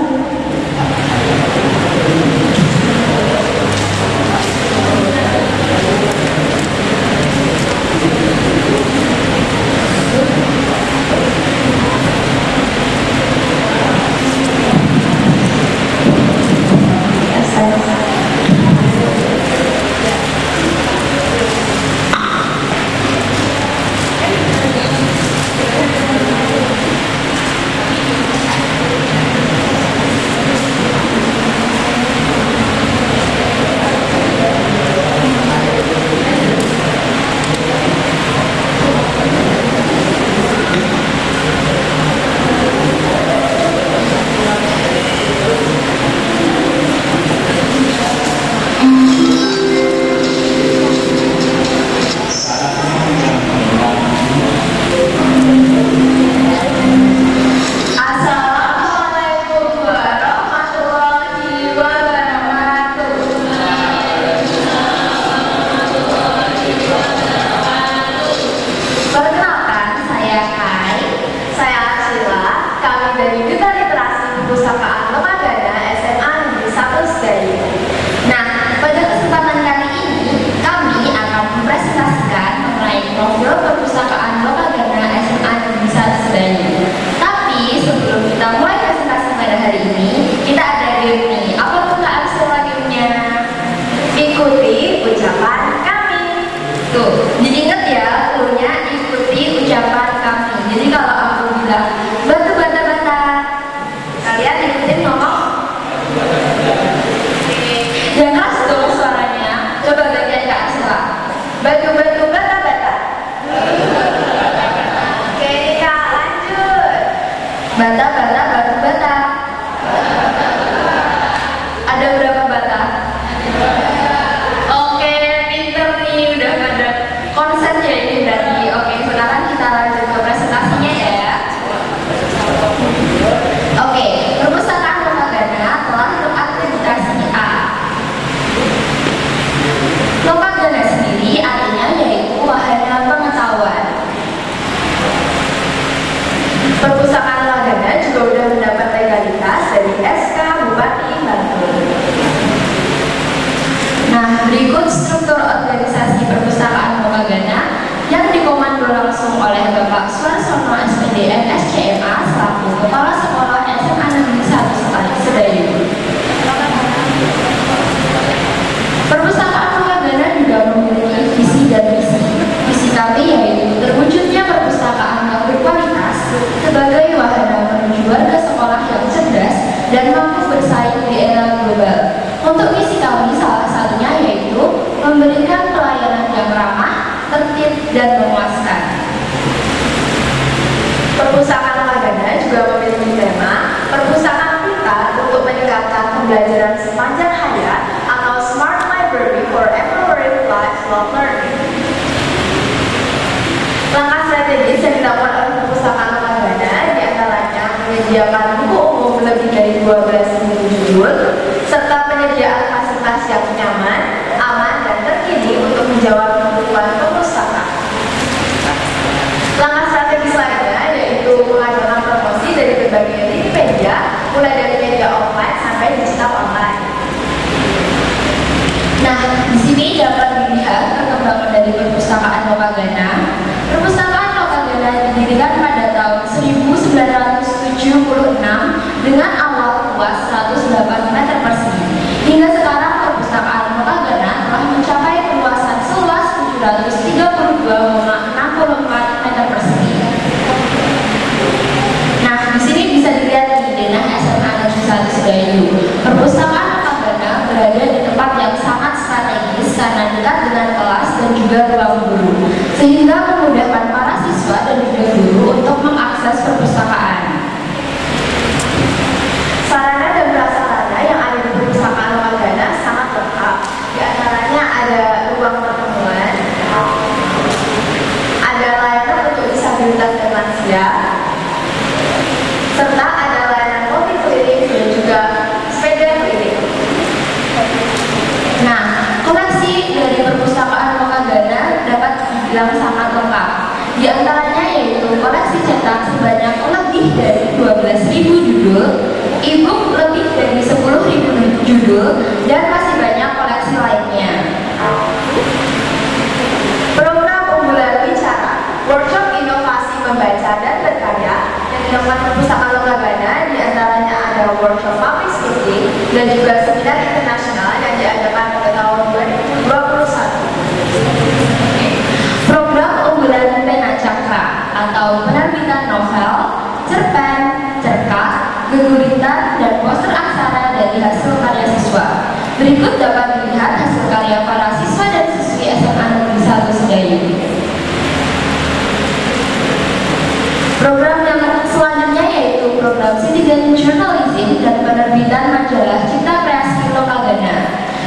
Perpustakaan Lokagana juga sudah mendapat legalitas dari SK Bupati Bantul. Nah, berikut struktur organisasi perpustakaan Lokagana yang dikomando langsung oleh Bapak Suarsono SPDN SCMA selaku Kepala Sekolah SMA Negeri 1 Sedayu. Perpustakaan Lokagana juga memiliki visi dan misi. Visi kami yaitu terwujudnya perpustakaan yang berkualitas sebagai wahana menuju warga sekolah yang cerdas dan mampu bersaing di era global. Untuk misi kami salah satunya yaitu memberikan pelayanan yang ramah, tertib, dan memuaskan. Perpustakaan Lokagana juga memiliki tema Perpustakaan Pintar untuk meningkatkan pembelajaran sepanjang hayat atau Smart Library for Empowering Lifelong Learning. Langkah strategis yang dilakukan oleh perpustakaan Lokagana diantaranya menyediakan buku umum lebih dari 12.000 judul serta penyediaan fasilitas yang nyaman, aman, dan terkini untuk menjawab kebutuhan perpustakaan. Langkah strategis lainnya yaitu mengadakan promosi dari berbagai link media, mulai dari media offline sampai digital online. Nah, di sini dapat dilihat perkembangan dari perpustakaan Lokagana. Perpustakaan Lokagana didirikan pada tahun 1976 dengan awal luas 108 meter persegi. Hingga sekarang juga ruang guru, sehingga memudahkan para siswa dan juga guru untuk mengakses perpustakaan. Sarana dan prasarana yang ada di perpustakaan Lokagana sangat lengkap. Di antaranya ada ruang pertemuan, ada layanan untuk disabilitas dan lansia, serta ada layanan mobil keliling dan juga sepeda keliling. Nah, koleksi dari perpustakaan Lokagana dapat dibilang sangat lengkap. Di antaranya yaitu koleksi cetak sebanyak lebih dari 12.000 judul, e-book lebih dari 10.000 judul, dan masih banyak koleksi lainnya. Program unggulan bicara, workshop inovasi membaca dan berkarya yang dilakukan perpustakaan Lokagana, di antaranya ada workshop public speaking dan juga seminar internasional yang diadakan pada tahun 2021. Program unggulan pena cakra atau penerbitan novel, cerpen, cerkas, geguritan, dan poster aksara dari hasil karya siswa. Berikut dapat dilihat hasil karya para siswa dan siswi SMA Negeri 1 Sedayu. Program yang selanjutnya yaitu program Citizen Journalism dan penerbitan majalah Cipta Kreasi Lokagana.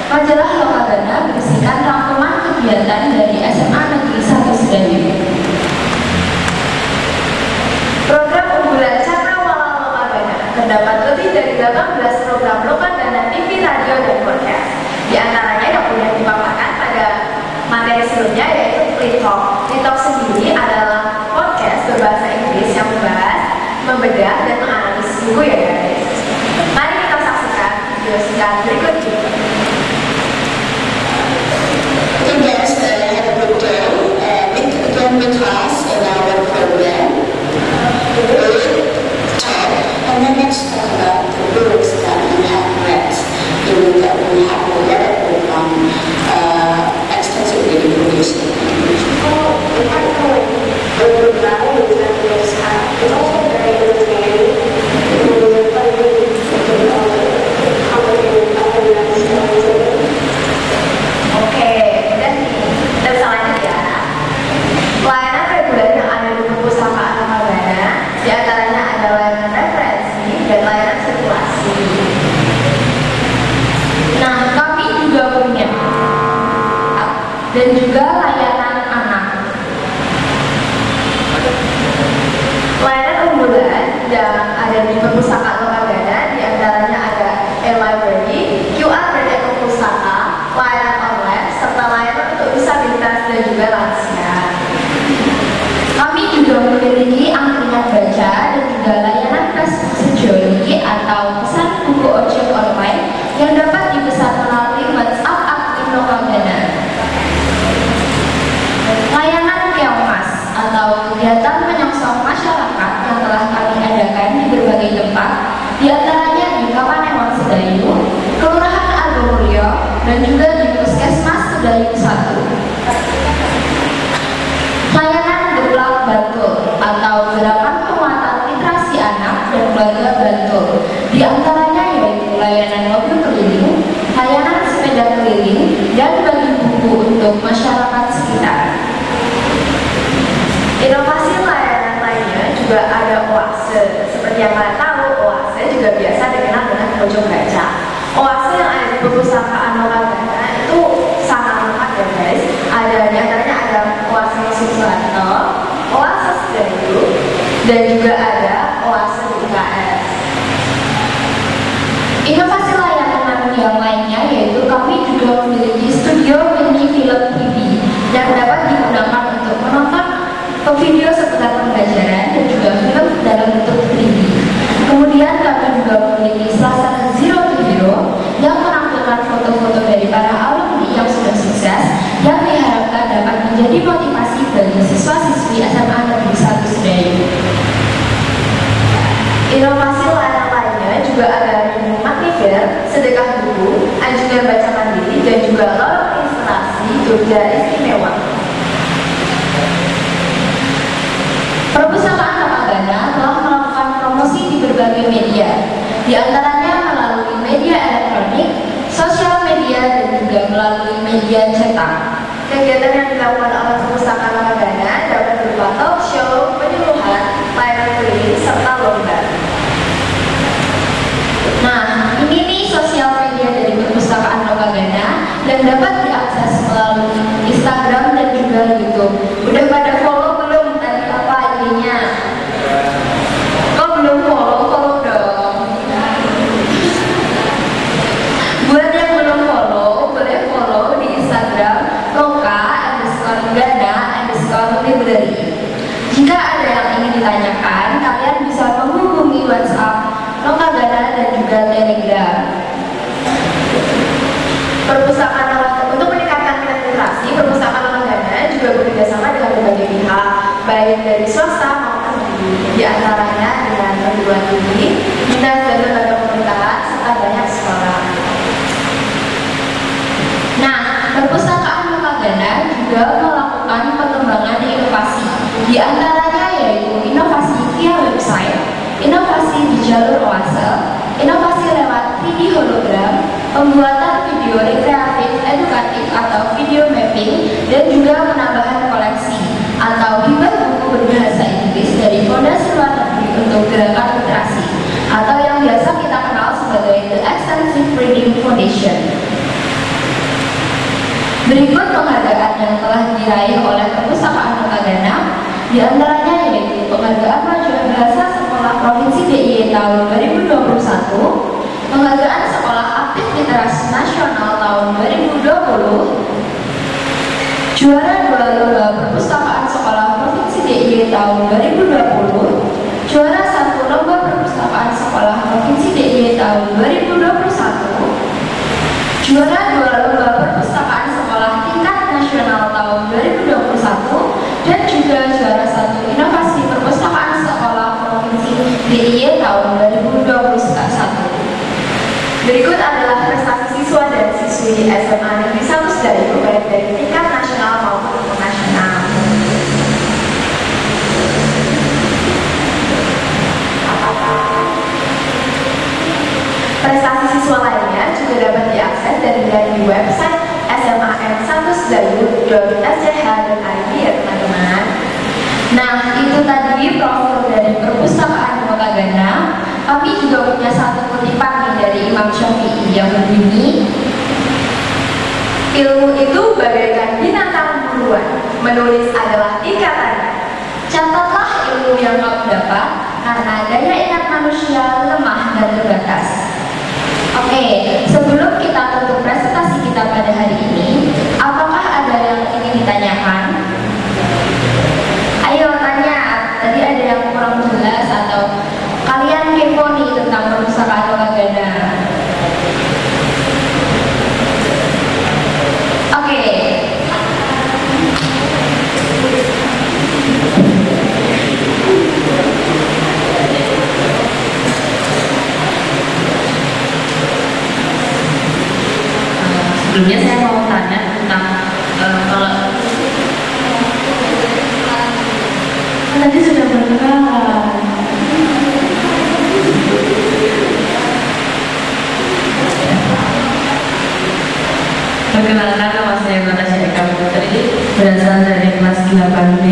Majalah Lokagana berisikan rangkuman kegiatan dari SMA Negeri 1 Sedayu. Program unggulan Cakrawala Lokagana terdapat lebih dari 18 program Lokagana TV, radio, dan podcast. Di antaranya yang sudah dipaparkan pada materi sebelumnya yaitu Free Talk. Free Talk sendiri adalah podcast berbahasa Inggris yang membahas, membedah, dan menganalisis buku ya guys. Mari kita saksikan video singkat berikut ini. Yes, have a good day. Again with us in our program, talk, and then let's talk about the books that you have read, given that we have a lot of them extensively produced. It's also very entertaining. Oke, dan kita bisa lanjut ya. Layanan reguler yang ada di perpustakaan Lokagana, di antaranya ada layanan referensi dan layanan sirkulasi. Nah, kami juga punya dan juga layanan anak. Layanan unggulan yang ada di perpustakaan Lokagana, di antaranya ada e-library, QR dan e-pustaka, layanan online, serta layanan untuk disabilitas dan juga lansia. Kami juga memiliki angkringan baca dan juga layanan press sejoli atau pesan buku ojek online yang dapat dipesan melalui WhatsApp admin Lokagana. Layanan keongmas atau kegiatan menyongsong masyarakat yang telah kami adakan di berbagai tempat, di antaranya di Kapanewon Sedayu, Kelurahan Argomulyo, dan juga di Puskesmas Sedayu 1. Layanan Geblak Bantul atau gerakan penguatan literasi anak dan keluarga Bantul, di antaranya yaitu layanan mobil keliling, layanan sepeda keliling, dan bagi buku untuk masyarakat sekitar. Inovasi layanan lainnya juga ada Oase. Seperti yang kalian tahu, Oase juga biasa dikenal dengan pojok baca. Oase yang ada di perpustakaan Lokagana itu sangat lengkap ya guys. Ada di antaranya ada Oase Susanto, Oase Sedayu, dan juga ada Oase UKS. Inovasi layanan yang lainnya yaitu kami juga memiliki studio mini film TV yang dapat digunakan untuk menonton video seputar pembelajaran dan juga film dalam bentuk 3D. Kemudian kami juga memiliki Selasa Zero to Hero yang menampilkan foto-foto dari para alumni yang sudah sukses yang diharapkan dapat menjadi motivasi bagi siswa-siswi SMA Negeri 1 Sedayu. Inovasi layanan lainnya juga ada Magnifer, sedekah buku, anjungan baca mandiri, dan juga lorong inspirasi Jogja Istimewa. Perpustakaan Lokagana telah melakukan promosi di berbagai media, di antaranya melalui media elektronik, sosial media, dan juga melalui media cetak. kegiatan yang dilakukan oleh perpustakaan Lokagana dapat berupa talk show, penyuluhan, live reading, serta lomba. Nah, ini nih sosial media dari perpustakaan Lokagana dan dapat diakses melalui Instagram dan juga YouTube. Udah pada follow belum? Tadi apa IG-nya? Kok belum follow? Follow dong. Buat yang belum follow, boleh follow di Instagram Loka_Gana_Library. Jika ada yang ingin ditanyakan, kalian bisa menghubungi WhatsApp Lokagana dan juga Telegram. Untuk meningkatkan minat literasi, perpustakaan Lokagana juga bekerjasama dengan berbagai pihak, baik dari swasta maupun negeri, di antaranya dengan perguruan tinggi, dinas dan lembaga pemerintahan, serta banyak sekolah. Nah, perpustakaan Lokagana juga melakukan pengembangan inovasi, di antaranya yaitu inovasi via website, inovasi di jalur OASE, inovasi lewat 3D hologram, pembuatan video rekreatif edukatif atau video mapping, dan juga penambahan koleksi atau hibah buku berbahasa Inggris dari Fondasi Luar Negeri untuk Gerakan Literasi atau yang biasa kita kenal sebagai The Extensive Reading Foundation. Berikut penghargaan yang telah diraih oleh perpustakaan Lokagana, di antaranya yaitu penghargaan Majuan Bahasa Sekolah Provinsi DIY tahun 2021, penghargaan Sekolah Aktif Literasi Nasional tahun 2020, juara 2 lomba perpustakaan Sekolah Provinsi DIY tahun 2020, juara 1 lomba perpustakaan Sekolah Provinsi DIY tahun 2021, juara 2 lomba perpustakaan Sekolah Tingkat Nasional tahun 2021, dan juga juara 1 inovasi perpustakaan Sekolah Provinsi DIY tahun 2021. Berikut adalah prestasi siswa dan siswi SMA Negeri 1 Sedayu baik dari tingkat nasional maupun internasional. Prestasi siswa lainnya juga dapat diakses dari website sman1sedayu.sch.id ya teman-teman. Nah, itu tadi profil dari perpustakaan Lokagana. Kami juga punya satu kutipan nih dari Imam Syafi'i yang berbunyi, ilmu itu bagaikan binatang buruan, menulis adalah tingkatannya. Catatlah ilmu yang kau dapat, karena daya ingat manusia lemah dan terbatas. Oke, sebelum kita tutup presentasi kita pada hari ini, apakah ada yang ingin ditanyakan? Ayo tanya, tadi ada yang kurang jelas atau kalian kepo nih tentang perpustakaan Lokagana? Oke. Sebelumnya saya mau tanya tentang kalau Tadi sudah berkenalan. Perkenalkan, nama saya Natasha Eka Putri, berasal dari kelas 8B.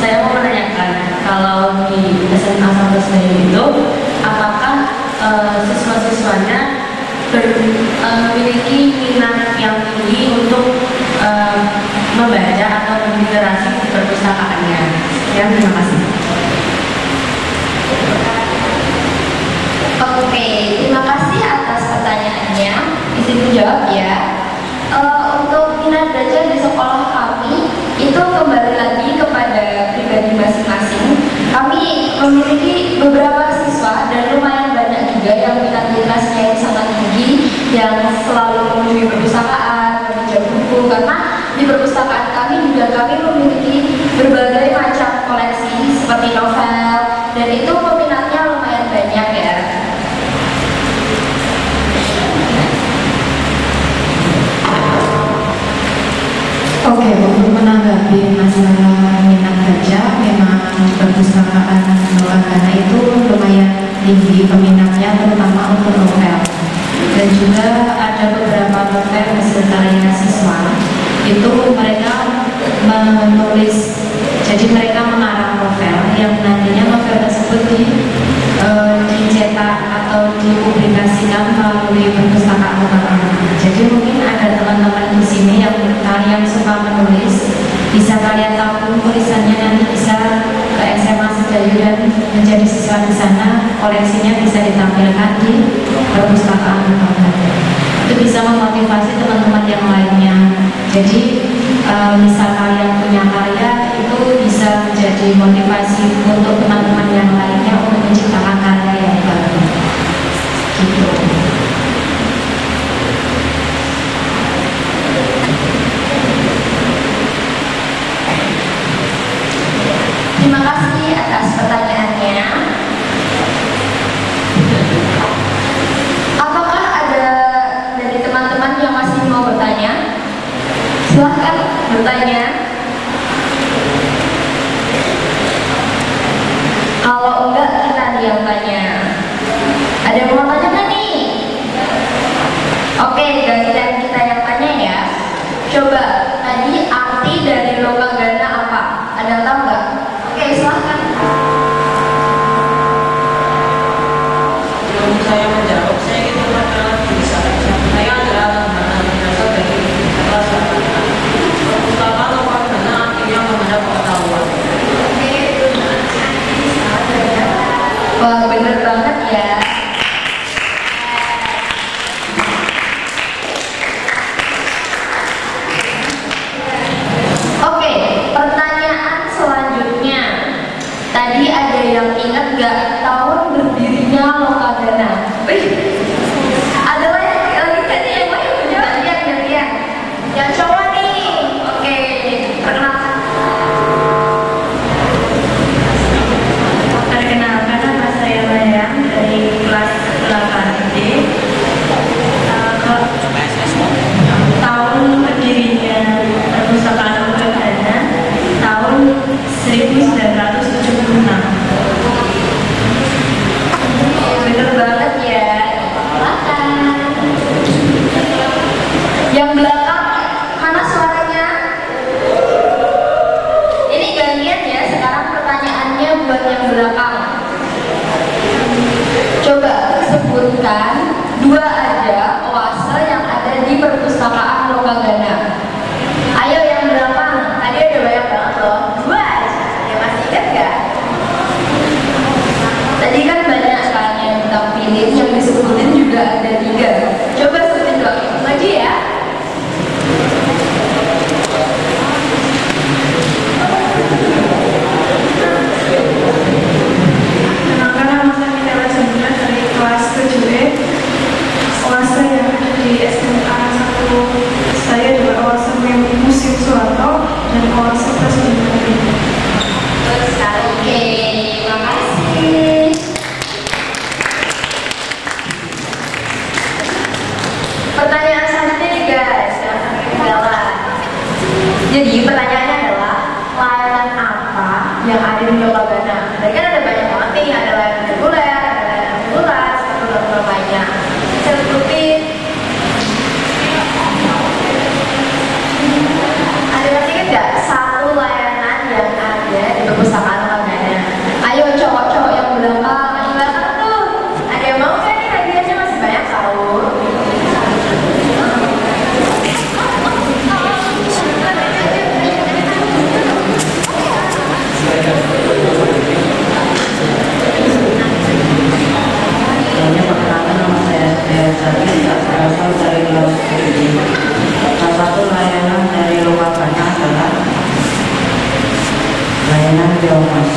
Saya mau menanyakan, kalau di SMA 1 Sedayu itu, apakah siswa-siswanya memiliki minat yang tinggi untuk membaca atau berliterasi di perpustakaannya? Sekian, terima kasih. Oke, terima kasih atas pertanyaannya. Izin menjawab ya. Untuk minat belajar di sekolah kami itu kembali lagi kepada pribadi masing-masing. Kami memiliki beberapa siswa dan lumayan banyak juga yang minat literasinya yang sangat tinggi, yang selalu mengunjungi perpustakaan, membaca buku, karena di perpustakaan kami juga kami memiliki berbagai macam koleksi seperti novel, dan itu peminatnya lumayan banyak ya. Oke, untuk menanggapi masalah minat baca, memang perpustakaan Lokagana itu lumayan tinggi peminatnya, terutama untuk novel. Dan juga ada beberapa novel hasil karya siswa. itu mereka menulis, jadi mereka mengarang novel yang nantinya novel tersebut dicetak atau dipublikasikan melalui perpustakaan lokal. Jadi mungkin ada teman-teman di sini yang kalian suka menulis, bisa kalian tabung tulisannya, nanti bisa ke SMA Sedayu dan menjadi siswa di sana, koleksinya bisa ditampilkan di perpustakaan lokal. Itu bisa memotivasi teman-teman yang lainnya. Jadi misal kalian punya karya, itu bisa menjadi motivasi untuk teman-teman yang lainnya untuk menciptakan karya yang baru. Gitu. Terima kasih atas pertanyaannya. Apakah ada dari teman-teman yang masih mau bertanya? Silahkan bertanya. Kalau enggak, kita nih yang tanya. Ada yang mau tanya nggak nih? Oke, gantian kita yang tanya ya. Coba, tadi arti dari lokagana apa? Ada yang tahu nggak? Oke, silahkan. Sebelum saya menjawab, saya ingin memperkenalkan diri saya. Saya adalah berasal dari kelas perpustakaan lokagana, artinya menghadap pengetahuan. Wah, bener banget ya. Oke, pertanyaan selanjutnya. Tadi ada yang ingat gak tahun berdirinya lokagana? Ada lagi tadi yang mau jawab? Iya. Yang cowok nih. Oke, perkenalkan. Perkenalkan, nama saya Mayang dari kelas 8D. Tahun berdirinya perpustakaan lokagana tahun 1976. Bener banget ya. Silakan. Yang belakang mana suaranya? Ini gantian ya. Sekarang pertanyaannya buat yang belakang. Coba sebutkan 2 aja oase yang ada di perpustakaan lokagana. Ayo yang belakang. Tadi ada banyak banget loh. 2 aja. Ya masih ingat gak? Tadi kan banyak kan yang ditampilin, yang disebutin juga ada 3. Coba sebutin dong lagi ya. Kenalkan, nama saya Mitela Chandra dari kelas 7B. Oase yang ada di SMA 1 saya juga oase Museum Soeharto dan oase Presiden Republik. Terus sekali. Oke, makasih. Pertanyaan selanjutnya nih guys, jangan sampai ketinggalan. Jadi pertanyaannya adalah layanan apa yang ada di lokagana? Tadi kan ada banyak banget nih, ada layanan reguler, ada layanan regulas, atau banyak. Saya sebutin. Ada yang ingat nggak satu layanan yang ada di perpustakaan lokagana? Ayo cowok-cowok yang belakang tuh. Ada yang mau nggak nih? Hadiahnya masih banyak tahu. Perkenalkan, nama saya Zaki, berasal dari kelas 7. Salah satu layanan dari lokagana adalah layanan biomas.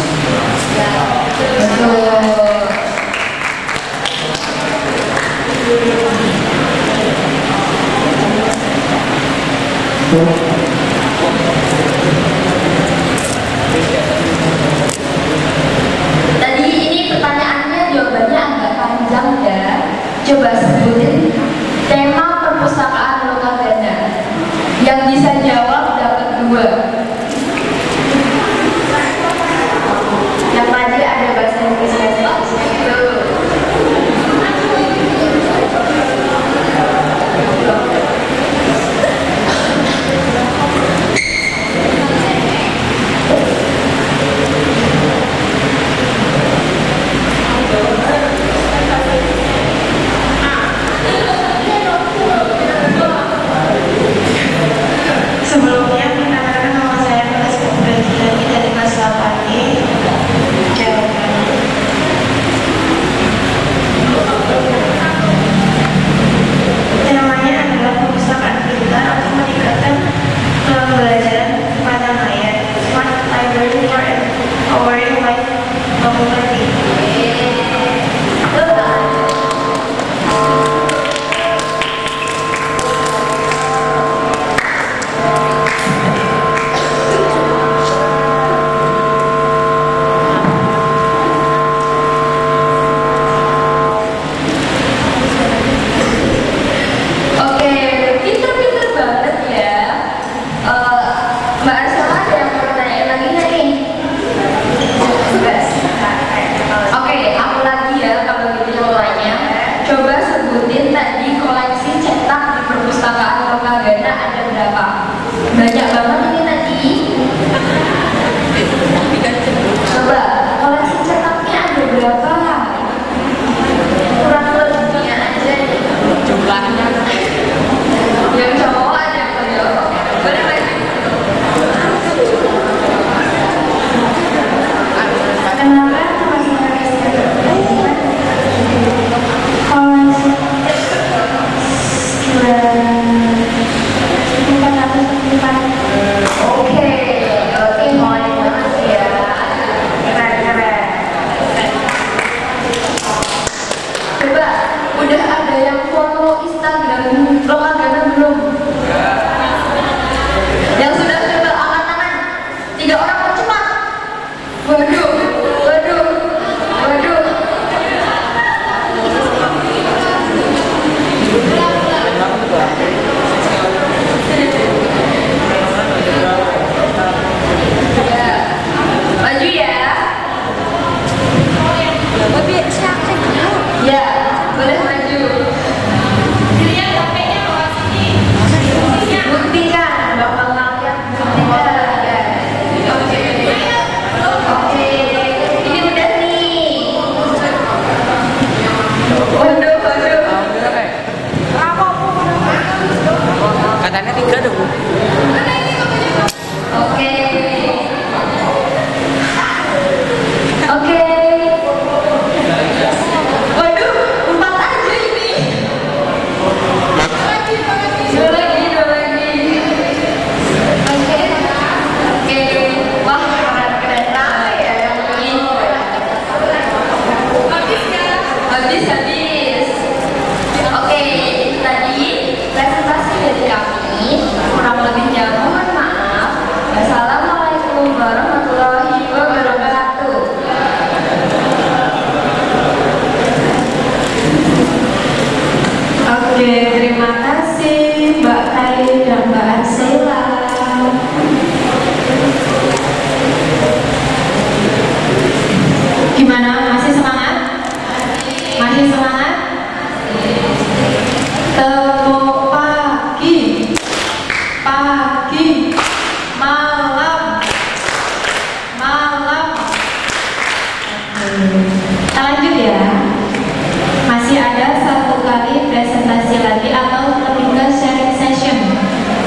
Tadi ini pertanyaannya jawabannya agak panjang ya. Coba sebutin tema perpustakaan lokagana. Yang bisa jawab dapat 2. Yang tadi ada bahasa Inggrisnya gitu.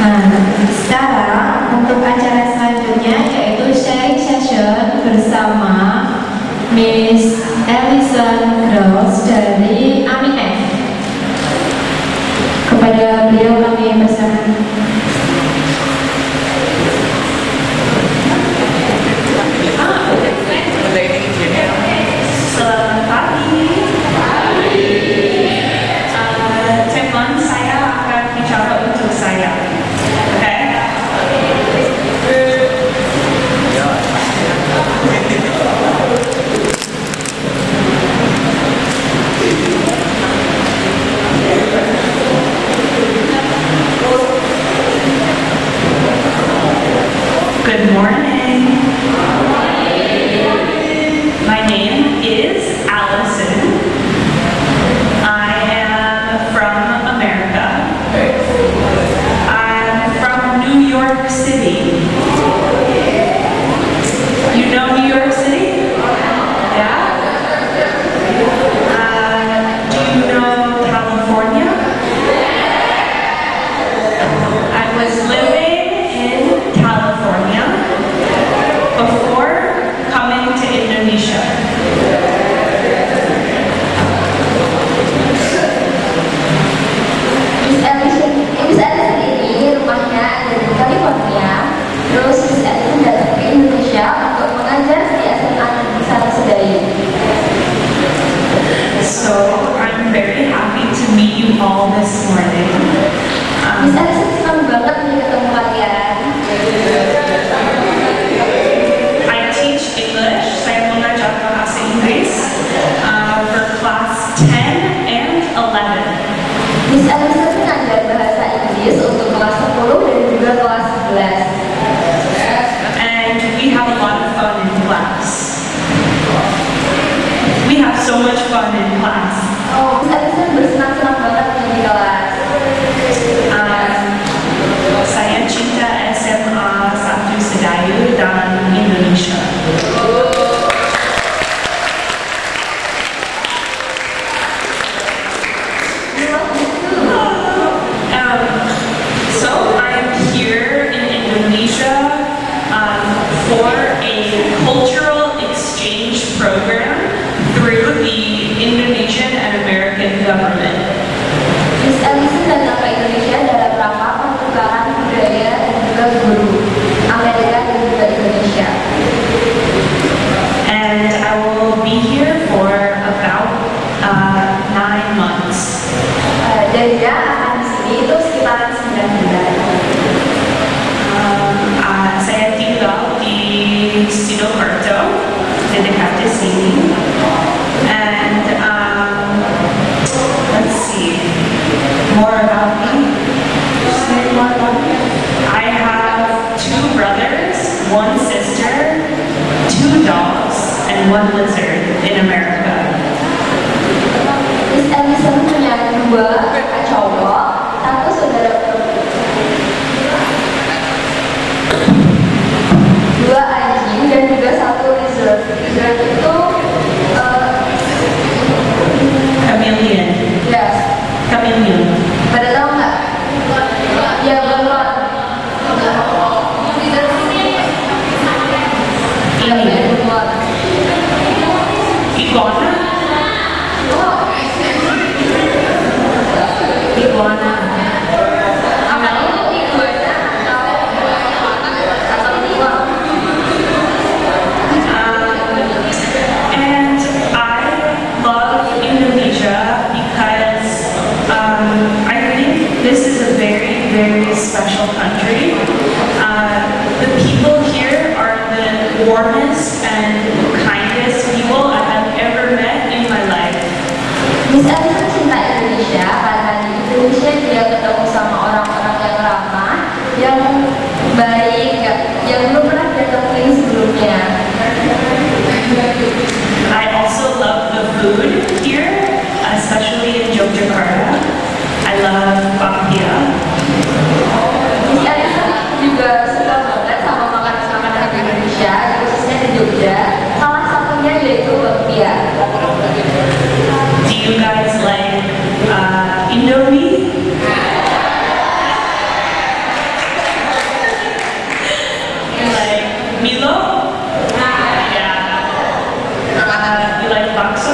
Nah, sekarang untuk acara selanjutnya yaitu sharing session bersama Miss Alison Gross dari AMINEF. Kepada beliau kami persilakan. Selamat pagi. Teman saya akan bicara untuk saya. Oke? Good morning. My name is Allison. I am from America. I'm from New York City. You know New York City? Yeah? Do you know California? I was living in California before coming to Indonesia. Miss Allison ini rumahnya ada di California. Terus Miss Allison datang ke Indonesia untuk mengajar di SMA Negeri 1 Sedayu. So I'm very happy to meet you all this morning. Miss Allison senang banget nih ketemu kalian. I teach English. Saya mengajar bahasa Inggris for class 10 and 11. Miss Allison mengajar bahasa Inggris untuk kelas 10 dan juga kelas 11. And we have a lot of fun in class. We have so much fun in class. Oh, Miss Allison bersenang-senang banget nih di kelas. Saya cinta SMA 1 Sedayu dan Indonesia. So I'm here in Indonesia for a cultural exchange program through the Indonesian and American government. Miss Allison datang ke Indonesia dalam rangka pertukaran budaya dan juga guru Amerika dan juga Indonesia. And I will be here for about 9 months. Dan dia akan di sini itu sekitar 9 bulan. Saya tinggal di Sidoarjo, di dekat di sini. And let's see, more about me. I have 2 brothers, 1 sister, 2 dogs, and 1 lizard in America. Miss Allison punya 2 kakak cowok, 1 saudara perempuan, 2 anjing dan juga 1 lizard. Lizard itu Chameleon. yes. Chameleon. Pada tahu nggak? Ya balon. Lizard ini Ini. balon. Iguana. Iguana. And I love Indonesia because I think this is a very, very special country. The people here are the warmest and kindest people I have ever met in my life. Miss Allison cinta Indonesia karena di Indonesia dia ketemu sama orang-orang yang ramah, yang baik, yang belum pernah dia temuin sebelumnya. I also love the food here, especially in Yogyakarta. I love bakpia. Miss Allison juga suka banget sama makanan-makanan Indonesia, khususnya di Jogja. Salah satunya yaitu bakpia. Do you guys like Indomie? Milo? Yeah. You like bakso?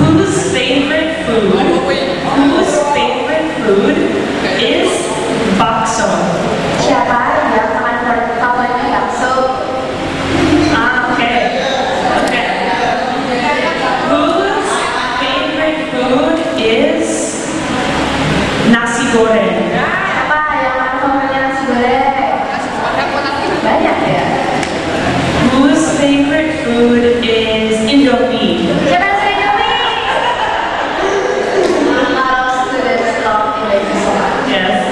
Whose favorite food is bakso? Siapa yang makan favoritnya bakso? Okay. Whose favorite food is nasi goreng? Siapa yang makan favoritnya nasi goreng? Banyak ya. Whose favorite food is Indomie? Siapa yang suka Indomie? Kalau students love Indomie so much. Yes.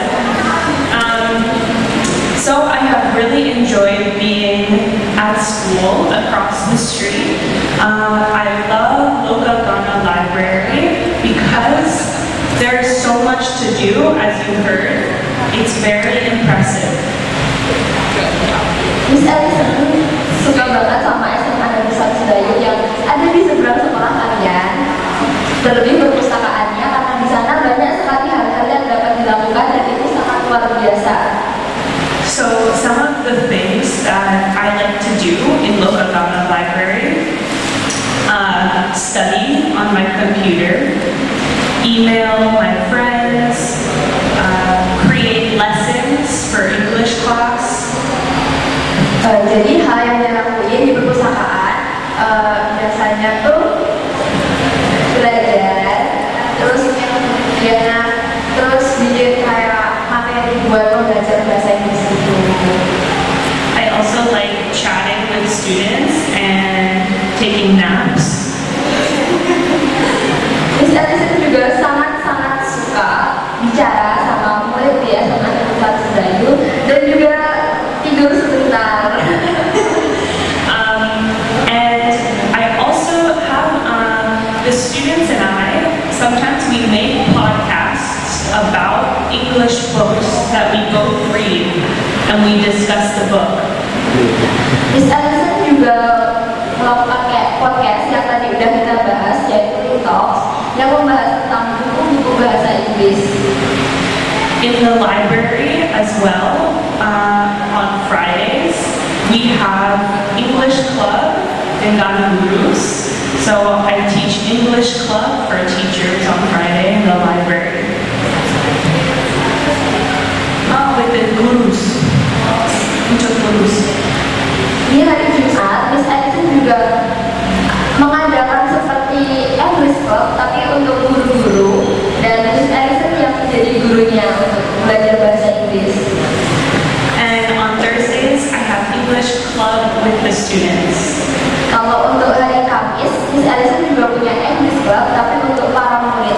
So I have really enjoyed being at school across the street. I love Lokagana Library because there's so much to do, as you heard. It's very impressive. Miss Alison suka banget sama SMA Negeri 1 Sedayu yang ada di seberang sekolah kalian. Terlebih perpustakaannya karena di sana banyak sekali hal-hal yang dapat dilakukan dan itu sangat luar biasa. So some of the things that I like to do in Lokagana Library, study on my computer, email my friends, create lessons for English class. Jadi hal yang dilakuin di perpustakaan biasanya tuh belajar, terus terus bikin kayak materi buat belajar bahasa Inggris itu. I also like chatting with students and taking naps. Miss Alison juga sangat-sangat suka bicara sama murid di SMA Negeri 1 Sedayu dan juga tidur sebentar. And I also have the students and I, sometimes we make podcasts about English books that we both read and we discuss the book. Miss Alison juga melakukan kayak podcast yang tadi udah kita bahas, yaitu Talks, yang membahas tentang buku-buku bahasa Inggris. In the library as well, on Fridays, we have English Club in Ghana Gurus. So I teach English Club for teachers on Friday in the library. With the gurus. Untuk gurus. Di hari Jumat, Miss Alison juga mengadakan seperti English Club, tapi untuk guru-guru, dan Miss Alison yang menjadi gurunya untuk belajar bahasa Inggris. And on Thursdays, I have English Club with the students. Kalau untuk hari Kamis, Miss Alison juga punya English Club, tapi untuk para murid.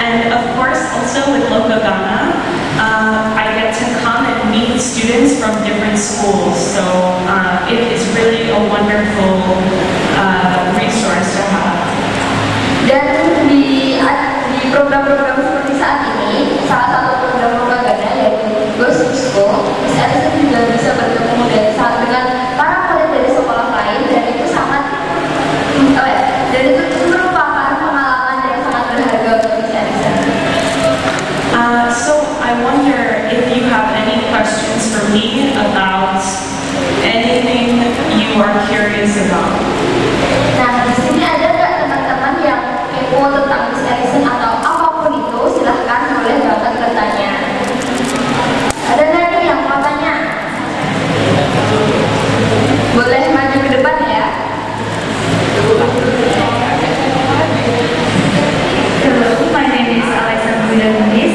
And of course, also with Lokagana, I get to come and meet students from different schools. So it is really a wonderful resource to have. Dan di program-program seperti saat ini, salah satu program Lokagana yaitu Goes to School, Miss Alison juga bisa bertemu dengan para murid dari sekolah lain, dan itu merupakan pengalaman yang sangat berharga untuk Miss Alison. So I wonder if you have any questions for me about anything you are curious about. Nah, di sini ada nggak teman-teman yang kepo tentang Miss Alison atau apapun itu? Silahkan, boleh banget bertanya. Ada nggak nih yang mau tanya? Boleh maju ke depan ya. Hello, my name is Alison Gudanis.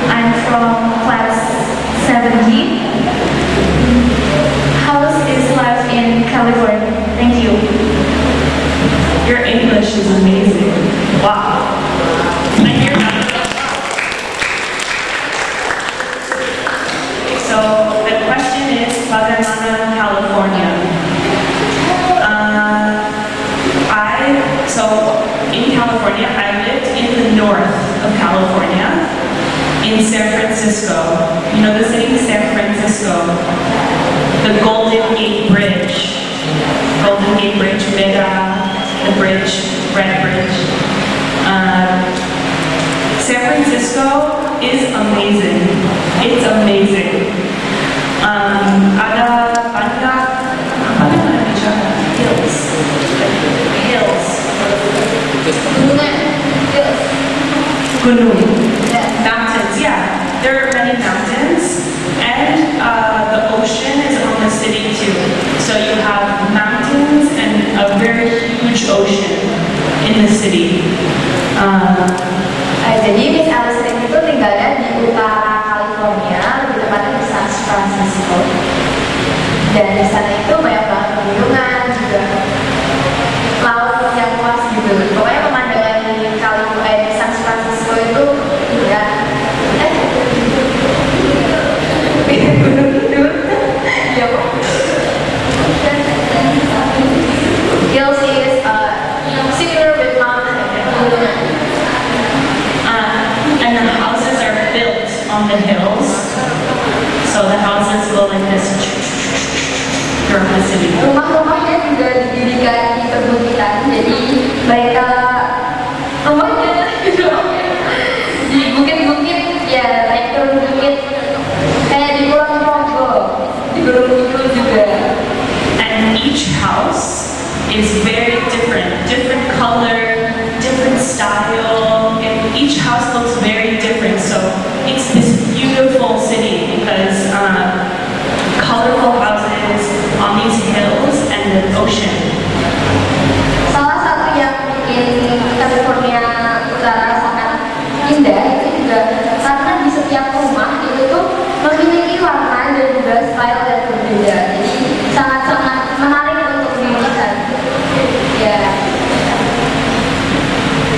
I'm from class 17. How is life in California? Thank you. Your English is amazing. Wow. I hear that. So the question is, bagaimana California? In California, I lived in the north of California, in San Francisco. You know the city, San Francisco? The Golden Gate Bridge. Golden Gate Bridge, Vega, the bridge, Red Bridge. San Francisco is amazing. It's amazing. Ada banyak hills. Gunung. Mountains, yeah. There are many mountains, and the ocean is on the city too. So you have mountains and a very huge ocean in the city. Jadi Miss Allison itu tinggalnya di utara California, lebih tepatnya di San Francisco. Dan di sana itu banyak banget pegunungan, juga laut yang luas gitu. Pokoknya pemandangan di San Francisco itu ya, gunung itu, ya kok. Hills is similar with mountain and pegunungan. And the houses are built on the hills. So the houses go like this throughout the city. Rumah-rumahnya juga didirikan di perbukitan, jadi mereka rumahnya di bukit-bukit, ya naik turun bukit, kayak di Kulon Progo, di Gunung Kidul juga. And each house is very different color, different style, and each house looks very different. So it's this beautiful city because colorful houses on these hills and the ocean. Salah satu yang bikin California Utara sangat indah itu juga karena di setiap rumah itu tuh memiliki warna dan juga style yang berbeda. Jadi sangat-sangat menarik untuk dilihat. Ya.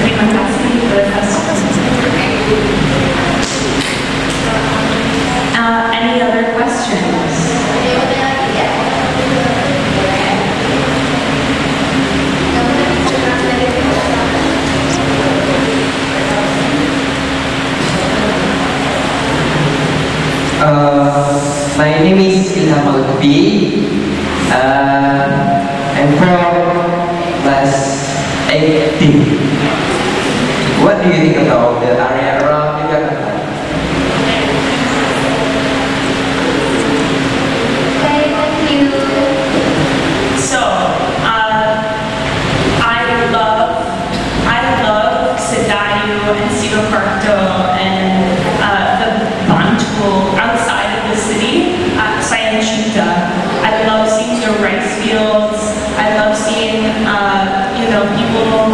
Terima kasih atas. Any other questions? My name is Ilham Al-Lutfi. I'm from class 18. What do you think about the area around Jakarta? Okay, thank you. So, I love Sedayu and Sidoarjo and the Bantul outside of the city. Saya cinta. I love seeing the rice fields. I love seeing people,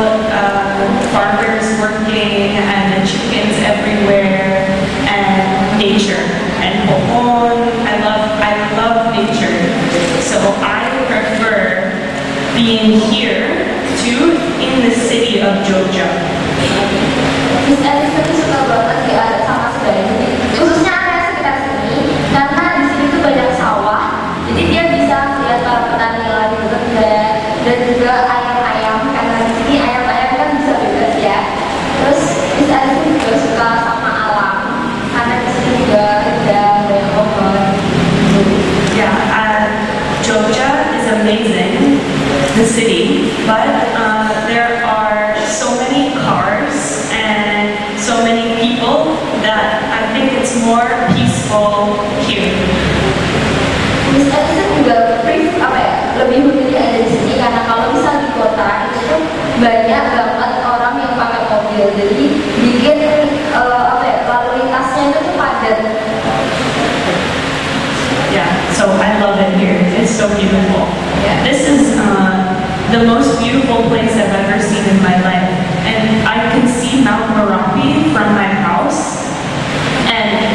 farmers working and the chickens everywhere and nature and pohon. I love nature. So I prefer being here too in the city of Jogja. Miss Allison suka banget di area sama Sedayu, khususnya area sekitar sini karena di sini tuh banyak sawah. Jadi dia bisa melihat para petani lagi bekerja dan juga ayam-ayam karena di sini ayam-ayam kan bisa bebas ya. Terus Miss Allison juga suka sama alam karena di sini juga ada banyak pohon. Yeah, Jogja is amazing, the city, but there are so many cars and so many people that I think it's more peaceful here. Miss Allison juga lebih memilih ada di sini karena kalau misal di kota itu tuh banyak banget orang yang pakai mobil, jadi bikin lalu lintasnya itu tuh padat. Yeah, so I love it here. It's so beautiful. Yeah. This is the most beautiful place I've ever seen in my life. And I can see Mount Merapi from my house. And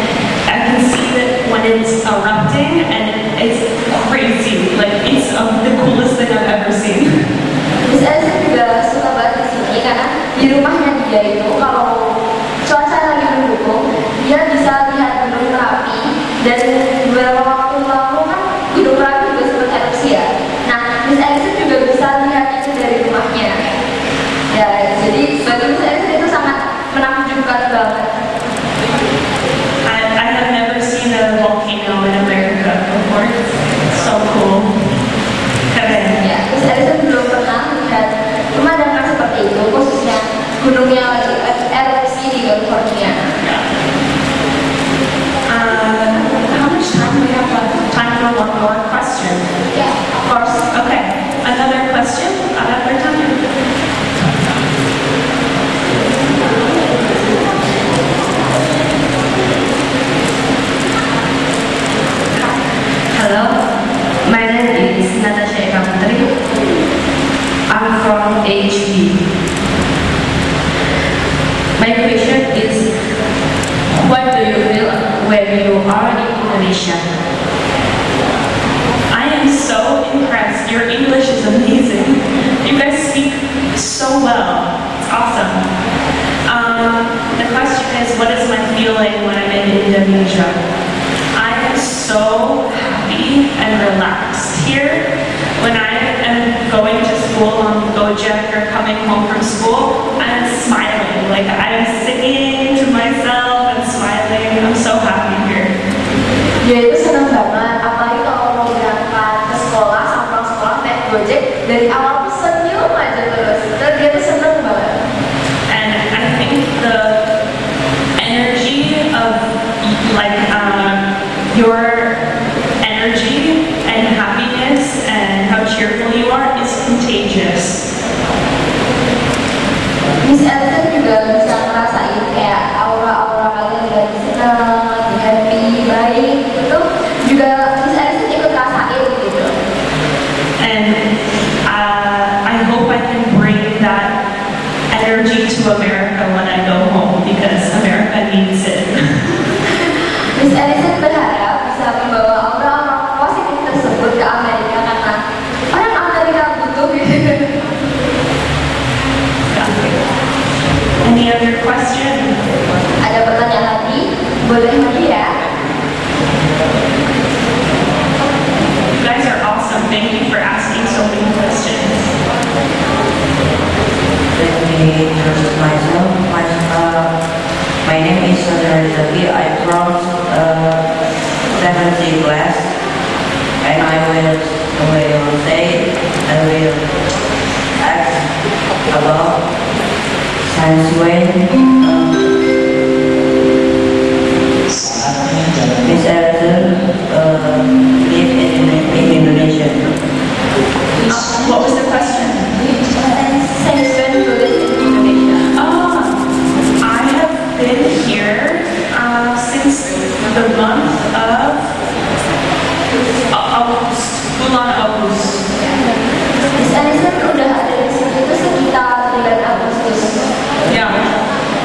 I can see it when it's erupting and it's crazy. Like, it's the coolest thing I've ever seen. Miss Allison juga suka banget di sini karena di rumahnya dia itu kalau cuaca lagi mendukung, dia bisa lihat Gunung Merapi dan beberapa waktu lalu kan Gunung Merapi juga sempat erupsi ya. Nah, Miss Allison juga bisa lihat itu dari rumahnya. Ya, jadi bagi Miss Allison itu sangat menakjubkan banget. I have never seen a volcano in America before. It's so cool. Keren. Ya, Miss Allison belum pernah melihat pemandangan seperti itu, khususnya gunung yang lagi erupsi di California. My question is, what do you feel when you are in Indonesia? I am so impressed. Your English is amazing. You guys speak so well. It's awesome. The question is, what is my feeling when I'm in Indonesia? I am so happy and relaxed here. When I am going to school on Gojek or coming home from school, I'm smiling. Like, I'm singing to myself and smiling. I'm so happy here. Dia itu senang banget, apalagi kalau mau berangkat ke sekolah, sama pulang sekolah naik Gojek, dari awal tuh senyum aja terus. Dan dia tuh senang banget. And I think the energy of your energy and happiness and how cheerful you are is contagious. Miss Elsa juga bisa ngerasain kayak aura-aura kalian lagi senang, lagi happy, baik gitu. Juga Miss Elsa ikut rasain gitu. And I hope I can bring that energy to America when I go home because America needs it. Miss Elsa berharap bisa membawa aura-aura positif tersebut ke Amerika karena orang Amerika butuh gitu. Any other question? Ada pertanyaan lagi? Boleh lagi ya? You guys are awesome. Thank you for asking so many questions. Let me introduce myself. My name is Saudara Rizaki. I'm from 7th class, and I will say, I will ask about since when Miss Elsa live in Indonesia. What was the question? Since when you live in Indonesia? I have been here since the month of August, bulan Agustus. Miss Elsa udah ada di sini itu sekitar bulan Agustus. Yeah,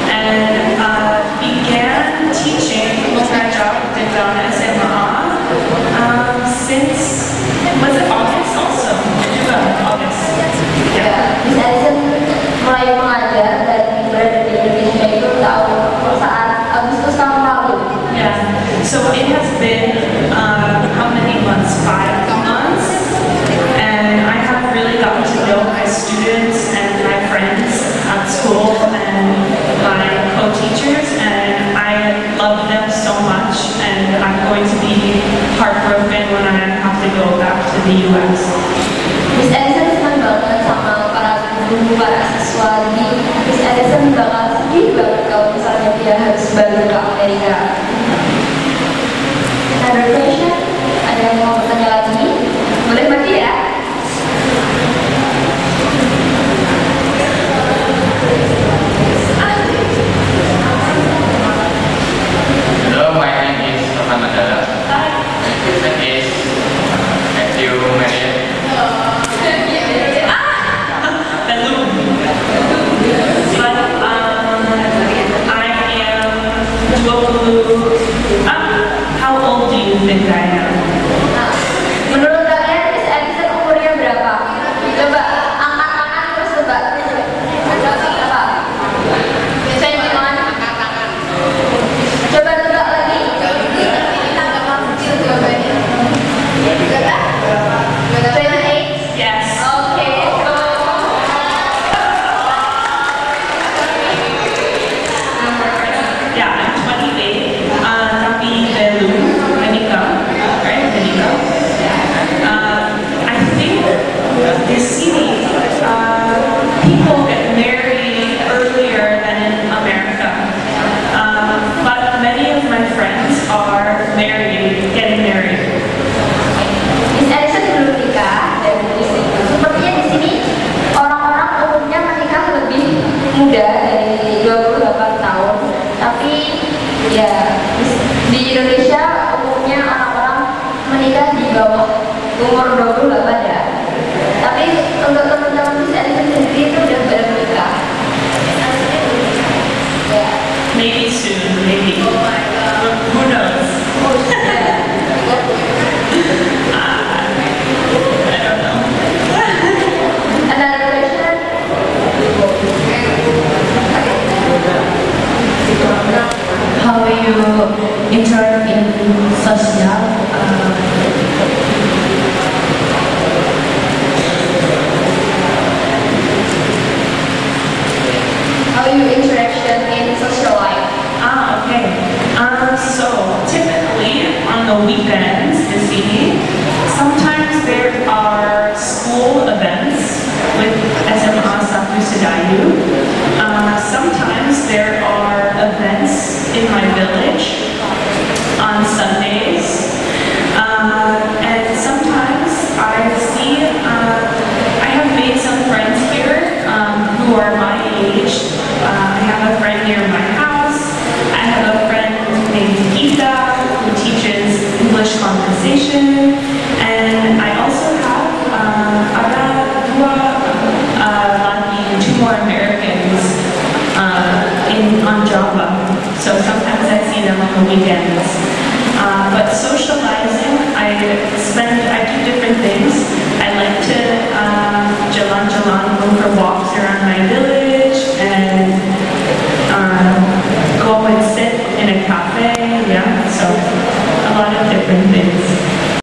and began teaching Musrajab Dewan SMA since, was it August also? August. Ya, Miss Elsa mulai mengajar dan berada di Indonesia itu saat Agustus tahun lalu. Yeah, so it has been how many months? 5 months, and I have really gotten to know my students and my friends at school and my co-teachers, and I love them so much, and I'm going to be heartbroken when I have to go back to the US. Miss Elsa senang banget sama para guru, para siswa. Jadi Miss Elsa bakal sedih banget kalau misalnya dia harus balik ke Amerika. Another question? Ada yang mau bertanya lagi? Boleh mati ya? Hello, my name is Rohan Nadala. My question is, have you married? How old do you think I am? Menurut kalian Miss Elsa umurnya berapa? Coba angkat tangan terus tebak. Apa? Saya gimana? Coba tebak lagi. Yes. Oke. Yeah, I'm 28. maybe soon, maybe. Who knows? I don't know. Another question? How will you interact in social? How you interaction in social life? Okay. So typically on the weekends, sometimes there are school events with SMA Satu Sedayu. Sometimes there are events in my village on Sundays. And sometimes I have made some friends here who are my age. I have a friend near my house. I have a friend named Gita who teaches English conversation. And I also have two more Americans on Java. So sometimes I see them on the weekends. But socializing, I do different things. I like to jalan-jalan, go for walks